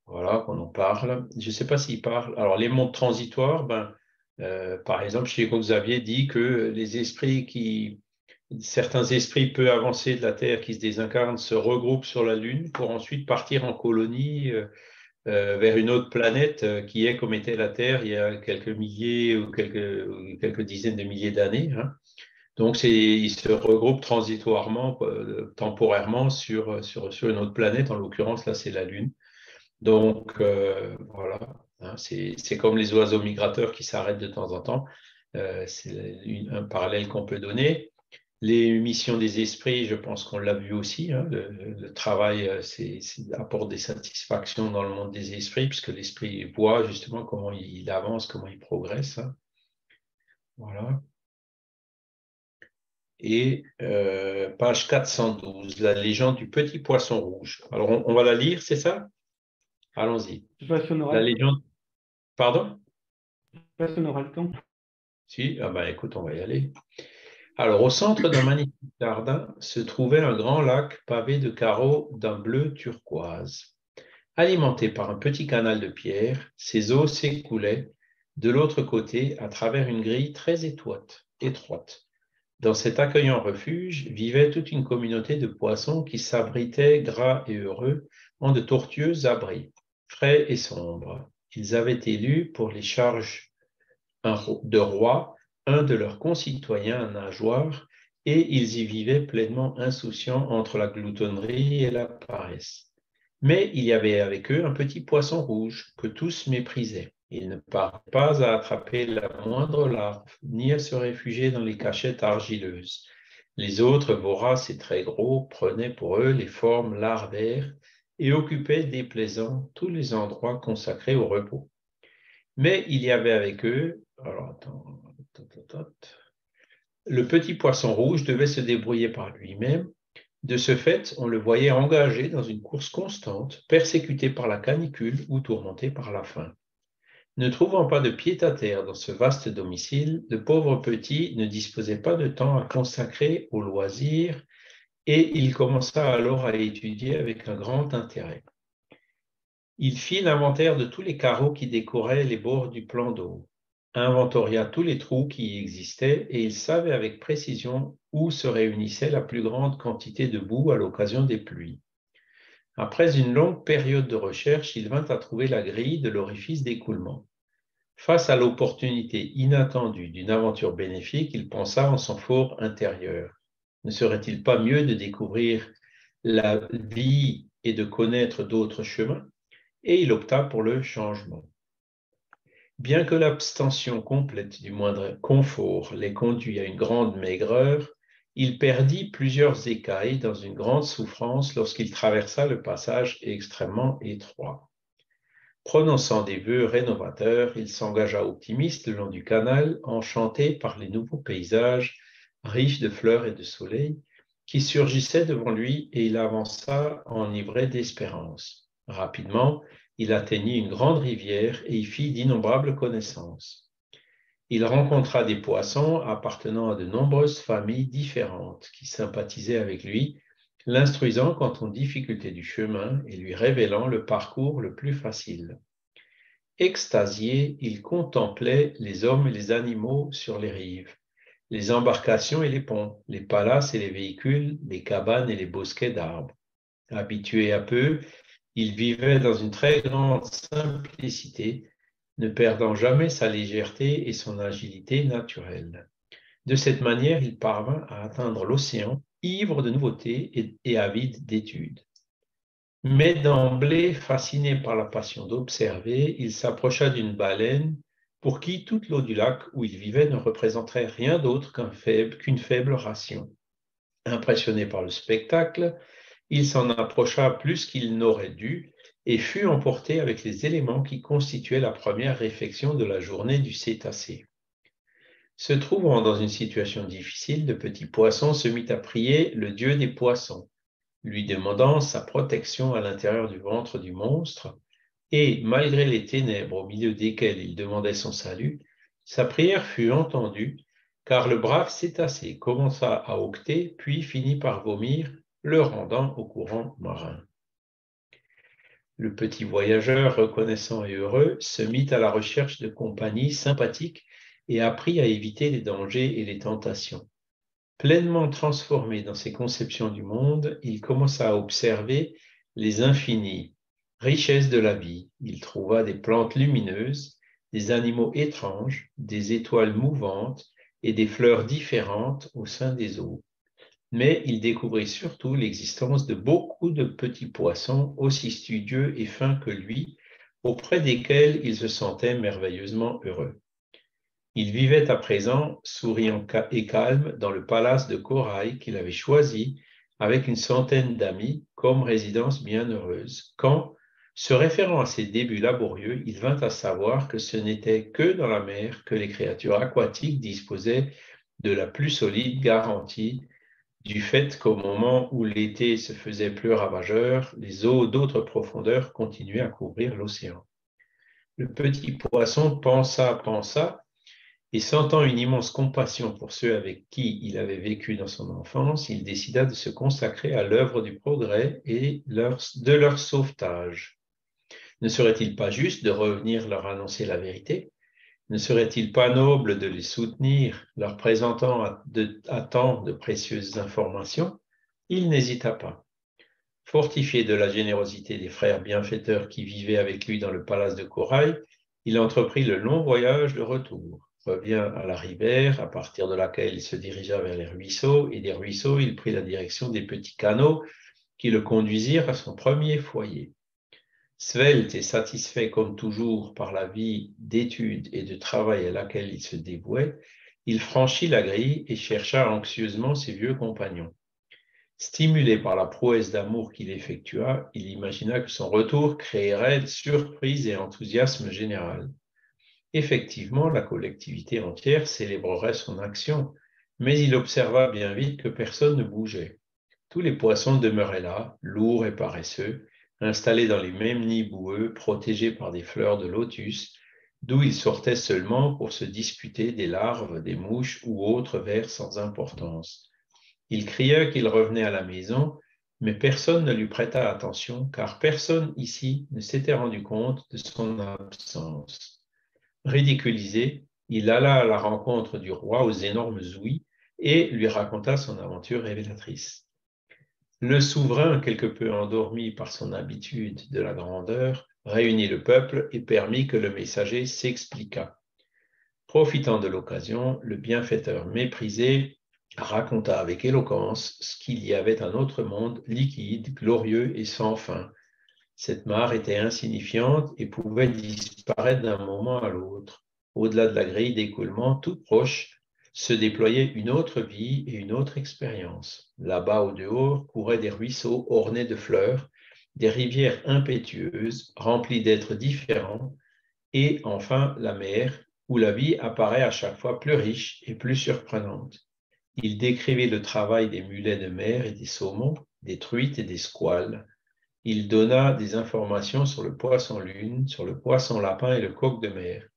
voilà, qu'on en parle. Je ne sais pas s'il parle. Alors, les mondes transitoires, par exemple, chez Xavier dit que certains esprits peu avancés de la Terre qui se désincarnent se regroupent sur la Lune pour ensuite partir en colonie vers une autre planète qui est comme était la Terre il y a quelques milliers ou quelques dizaines de milliers d'années. Hein. Donc, ils se regroupent transitoirement, temporairement sur une autre planète. En l'occurrence, là, c'est la Lune. Donc, voilà, hein, c'est comme les oiseaux migrateurs qui s'arrêtent de temps en temps. C'est un parallèle qu'on peut donner. Les missions des esprits, je pense qu'on l'a vu aussi. Hein, le travail apporte des satisfactions dans le monde des esprits, puisque l'esprit voit justement comment il avance, comment il progresse. Hein. Voilà. Et page 412, la légende du petit poisson rouge. Alors, on va la lire, c'est ça? Allons-y. Je ne sais pas si on aura La le temps. légende. Pardon? Je sais pas si on aura le temps. Si, ah écoute, on va y aller. Alors, au centre d'un magnifique jardin se trouvait un grand lac pavé de carreaux d'un bleu turquoise. Alimenté par un petit canal de pierre, ses eaux s'écoulaient de l'autre côté à travers une grille très étroite. Dans cet accueillant refuge vivait toute une communauté de poissons qui s'abritaient, gras et heureux, en de tortueux abris, frais et sombres. Ils avaient élu pour les charges de roi un de leurs concitoyens nageoires, et ils y vivaient pleinement insouciants entre la gloutonnerie et la paresse. Mais il y avait avec eux un petit poisson rouge que tous méprisaient. Il ne parlait pas à attraper la moindre larve, ni à se réfugier dans les cachettes argileuses. Les autres, voraces et très gros, prenaient pour eux les formes larvaires et occupaient déplaisants tous les endroits consacrés au repos. Mais il y avait avec eux, le petit poisson rouge devait se débrouiller par lui-même. De ce fait, on le voyait engagé dans une course constante, persécuté par la canicule ou tourmenté par la faim. Ne trouvant pas de pied-à-terre dans ce vaste domicile, le pauvre petit ne disposait pas de temps à consacrer aux loisirs et il commença alors à étudier avec un grand intérêt. Il fit l'inventaire de tous les carreaux qui décoraient les bords du plan d'eau, inventoria tous les trous qui y existaient et il savait avec précision où se réunissait la plus grande quantité de boue à l'occasion des pluies. Après une longue période de recherche, il vint à trouver la grille de l'orifice d'écoulement. Face à l'opportunité inattendue d'une aventure bénéfique, il pensa en son fort intérieur. Ne serait-il pas mieux de découvrir la vie et de connaître d'autres chemins? Et il opta pour le changement. Bien que l'abstention complète du moindre confort les conduit à une grande maigreur, il perdit plusieurs écailles dans une grande souffrance lorsqu'il traversa le passage extrêmement étroit. Prononçant des vœux rénovateurs, il s'engagea optimiste le long du canal, enchanté par les nouveaux paysages, riches de fleurs et de soleil, qui surgissaient devant lui et il avança enivré d'espérance. Rapidement, il atteignit une grande rivière et y fit d'innombrables connaissances. Il rencontra des poissons appartenant à de nombreuses familles différentes qui sympathisaient avec lui, l'instruisant quant aux difficultés du chemin et lui révélant le parcours le plus facile. Extasié, il contemplait les hommes et les animaux sur les rives, les embarcations et les ponts, les palaces et les véhicules, les cabanes et les bosquets d'arbres. Habitué à peu, il vivait dans une très grande simplicité, ne perdant jamais sa légèreté et son agilité naturelle. De cette manière, il parvint à atteindre l'océan, ivre de nouveautés et avide d'études. Mais d'emblée, fasciné par la passion d'observer, il s'approcha d'une baleine pour qui toute l'eau du lac où il vivait ne représenterait rien d'autre qu'une faible ration. Impressionné par le spectacle, il s'en approcha plus qu'il n'aurait dû et fut emporté avec les éléments qui constituaient la première réflexion de la journée du cétacé. Se trouvant dans une situation difficile, le petit poisson se mit à prier le dieu des poissons, lui demandant sa protection à l'intérieur du ventre du monstre, et malgré les ténèbres au milieu desquelles il demandait son salut, sa prière fut entendue, car le brave cétacé commença à octer, puis finit par vomir, le rendant au courant marin. Le petit voyageur, reconnaissant et heureux, se mit à la recherche de compagnies sympathiques et apprit à éviter les dangers et les tentations. Pleinement transformé dans ses conceptions du monde, il commença à observer les infinies richesses de la vie. Il trouva des plantes lumineuses, des animaux étranges, des étoiles mouvantes et des fleurs différentes au sein des eaux. Mais il découvrit surtout l'existence de beaucoup de petits poissons aussi studieux et fins que lui, auprès desquels il se sentait merveilleusement heureux. Il vivait à présent, souriant et calme, dans le palace de corail qu'il avait choisi avec une centaine d'amis comme résidence bienheureuse, quand, se référant à ses débuts laborieux, il vint à savoir que ce n'était que dans la mer que les créatures aquatiques disposaient de la plus solide garantie, du fait qu'au moment où l'été se faisait plus ravageur, les eaux d'autres profondeurs continuaient à couvrir l'océan. Le petit poisson pensa, Et sentant une immense compassion pour ceux avec qui il avait vécu dans son enfance, il décida de se consacrer à l'œuvre du progrès et de leur sauvetage. Ne serait-il pas juste de revenir leur annoncer la vérité? Ne serait-il pas noble de les soutenir, leur présentant à temps de précieuses informations? Il n'hésita pas. Fortifié de la générosité des frères bienfaiteurs qui vivaient avec lui dans le palace de Corail, il entreprit le long voyage de retour. Revient à la rivière, à partir de laquelle il se dirigea vers les ruisseaux, et des ruisseaux, il prit la direction des petits canaux qui le conduisirent à son premier foyer. Svelte et satisfait comme toujours par la vie d'études et de travail à laquelle il se dévouait, il franchit la grille et chercha anxieusement ses vieux compagnons. Stimulé par la prouesse d'amour qu'il effectua, il imagina que son retour créerait surprise et enthousiasme général. Effectivement, la collectivité entière célébrerait son action, mais il observa bien vite que personne ne bougeait. Tous les poissons demeuraient là, lourds et paresseux, installés dans les mêmes nids boueux, protégés par des fleurs de lotus, d'où ils sortaient seulement pour se disputer des larves, des mouches ou autres vers sans importance. Il cria qu'il revenait à la maison, mais personne ne lui prêta attention, car personne ici ne s'était rendu compte de son absence. Ridiculisé, il alla à la rencontre du roi aux énormes ouïes et lui raconta son aventure révélatrice. Le souverain, quelque peu endormi par son habitude de la grandeur, réunit le peuple et permit que le messager s'expliquât. Profitant de l'occasion, le bienfaiteur méprisé raconta avec éloquence ce qu'il y avait un autre monde liquide, glorieux et sans fin. Cette mare était insignifiante et pouvait disparaître d'un moment à l'autre. Au-delà de la grille d'écoulement toute proche, se déployait une autre vie et une autre expérience. Là-bas au dehors couraient des ruisseaux ornés de fleurs, des rivières impétueuses, remplies d'êtres différents, et enfin la mer, où la vie apparaît à chaque fois plus riche et plus surprenante. Il décrivait le travail des mulets de mer et des saumons, des truites et des squales. Il donna des informations sur le poisson-lune, sur le poisson-lapin et le coq de mer.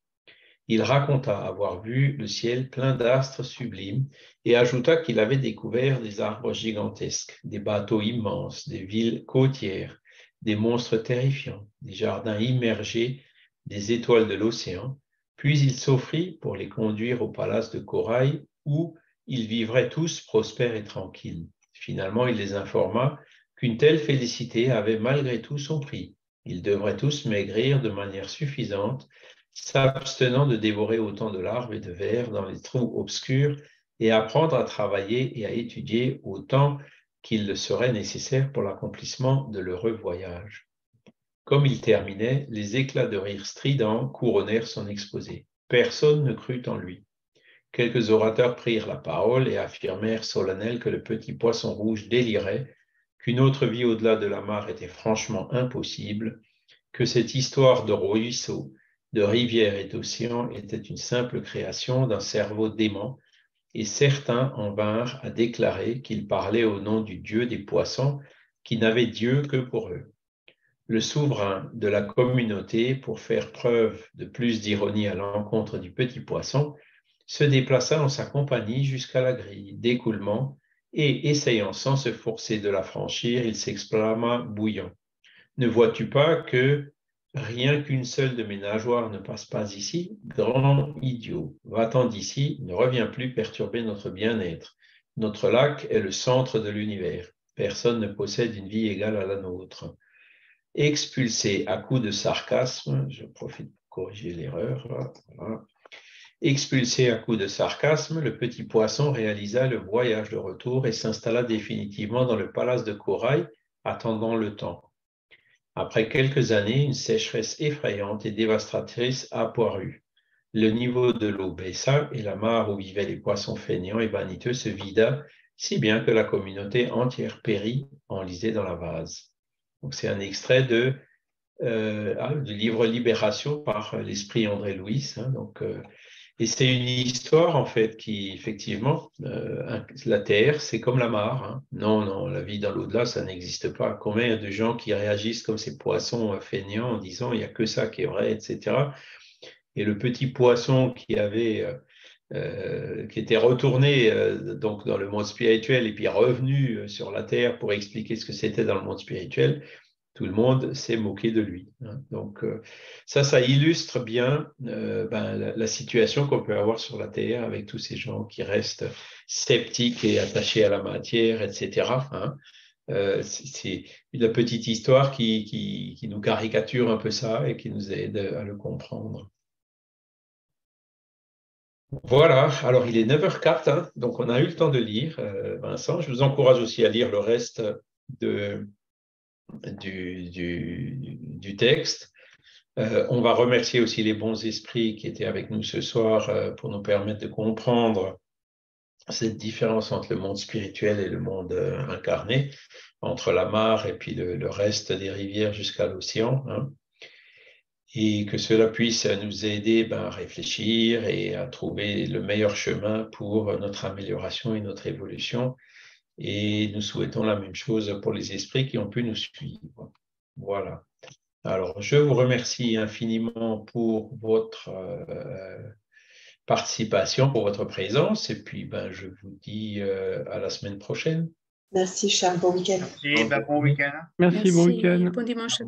Il raconta avoir vu le ciel plein d'astres sublimes et ajouta qu'il avait découvert des arbres gigantesques, des bateaux immenses, des villes côtières, des monstres terrifiants, des jardins immergés, des étoiles de l'océan. Puis il s'offrit pour les conduire au palace de Corail où ils vivraient tous prospères et tranquilles. Finalement, il les informa qu'une telle félicité avait malgré tout son prix. Ils devraient tous maigrir de manière suffisante, s'abstenant de dévorer autant de larves et de vers dans les trous obscurs et apprendre à travailler et à étudier autant qu'il le serait nécessaire pour l'accomplissement de l'heureux voyage. Comme il terminait, les éclats de rire stridents couronnèrent son exposé. Personne ne crut en lui. Quelques orateurs prirent la parole et affirmèrent solennels que le petit poisson rouge délirait, qu'une autre vie au-delà de la mare était franchement impossible, que cette histoire de ruisseaux, de rivières et d'océans était une simple création d'un cerveau dément, et certains en vinrent à déclarer qu'ils parlaient au nom du Dieu des poissons, qui n'avait Dieu que pour eux. Le souverain de la communauté, pour faire preuve de plus d'ironie à l'encontre du petit poisson, se déplaça en sa compagnie jusqu'à la grille d'écoulement et, essayant sans se forcer de la franchir, il s'exclama bouillant. « Ne vois-tu pas que rien qu'une seule de mes nageoires ne passe pas ici? Grand idiot, va-t'en d'ici, ne reviens plus perturber notre bien-être. Notre lac est le centre de l'univers. Personne ne possède une vie égale à la nôtre. » Expulsé à coups de sarcasme, je profite pour corriger l'erreur, voilà. Expulsé à coups de sarcasme, le petit poisson réalisa le voyage de retour et s'installa définitivement dans le palace de Corail, attendant le temps. Après quelques années, une sécheresse effrayante et dévastatrice apparut. Le niveau de l'eau baissa et la mare où vivaient les poissons feignants et vaniteux se vida, si bien que la communauté entière périt enlisée dans la vase. Donc, c'est un extrait du livre Libération par l'esprit André Louis. Et c'est une histoire, en fait, qui, effectivement, la Terre, c'est comme la mare. Hein. Non, la vie dans l'au-delà, ça n'existe pas. Combien il y a de gens qui réagissent comme ces poissons feignants en disant « il n'y a que ça qui est vrai », etc. Et le petit poisson qui avait qui était retourné donc dans le monde spirituel et puis revenu sur la terre pour expliquer ce que c'était dans le monde spirituel, tout le monde s'est moqué de lui. Hein. Donc ça illustre bien la situation qu'on peut avoir sur la terre avec tous ces gens qui restent sceptiques et attachés à la matière, etc. Hein. C'est une petite histoire qui nous caricature un peu ça et qui nous aide à le comprendre. Voilà, alors il est 9h04, hein, donc on a eu le temps de lire, Vincent. Je vous encourage aussi à lire le reste du texte. On va remercier aussi les bons esprits qui étaient avec nous ce soir pour nous permettre de comprendre cette différence entre le monde spirituel et le monde incarné, entre la mare et puis le reste des rivières jusqu'à l'océan. Hein. Et que cela puisse nous aider à réfléchir et à trouver le meilleur chemin pour notre amélioration et notre évolution. Et nous souhaitons la même chose pour les esprits qui ont pu nous suivre. Voilà. Alors, je vous remercie infiniment pour votre participation, pour votre présence. Et puis, je vous dis à la semaine prochaine. Merci Charles, bon week-end. Merci, bon week-end. Merci, bon week-end. Bon dimanche.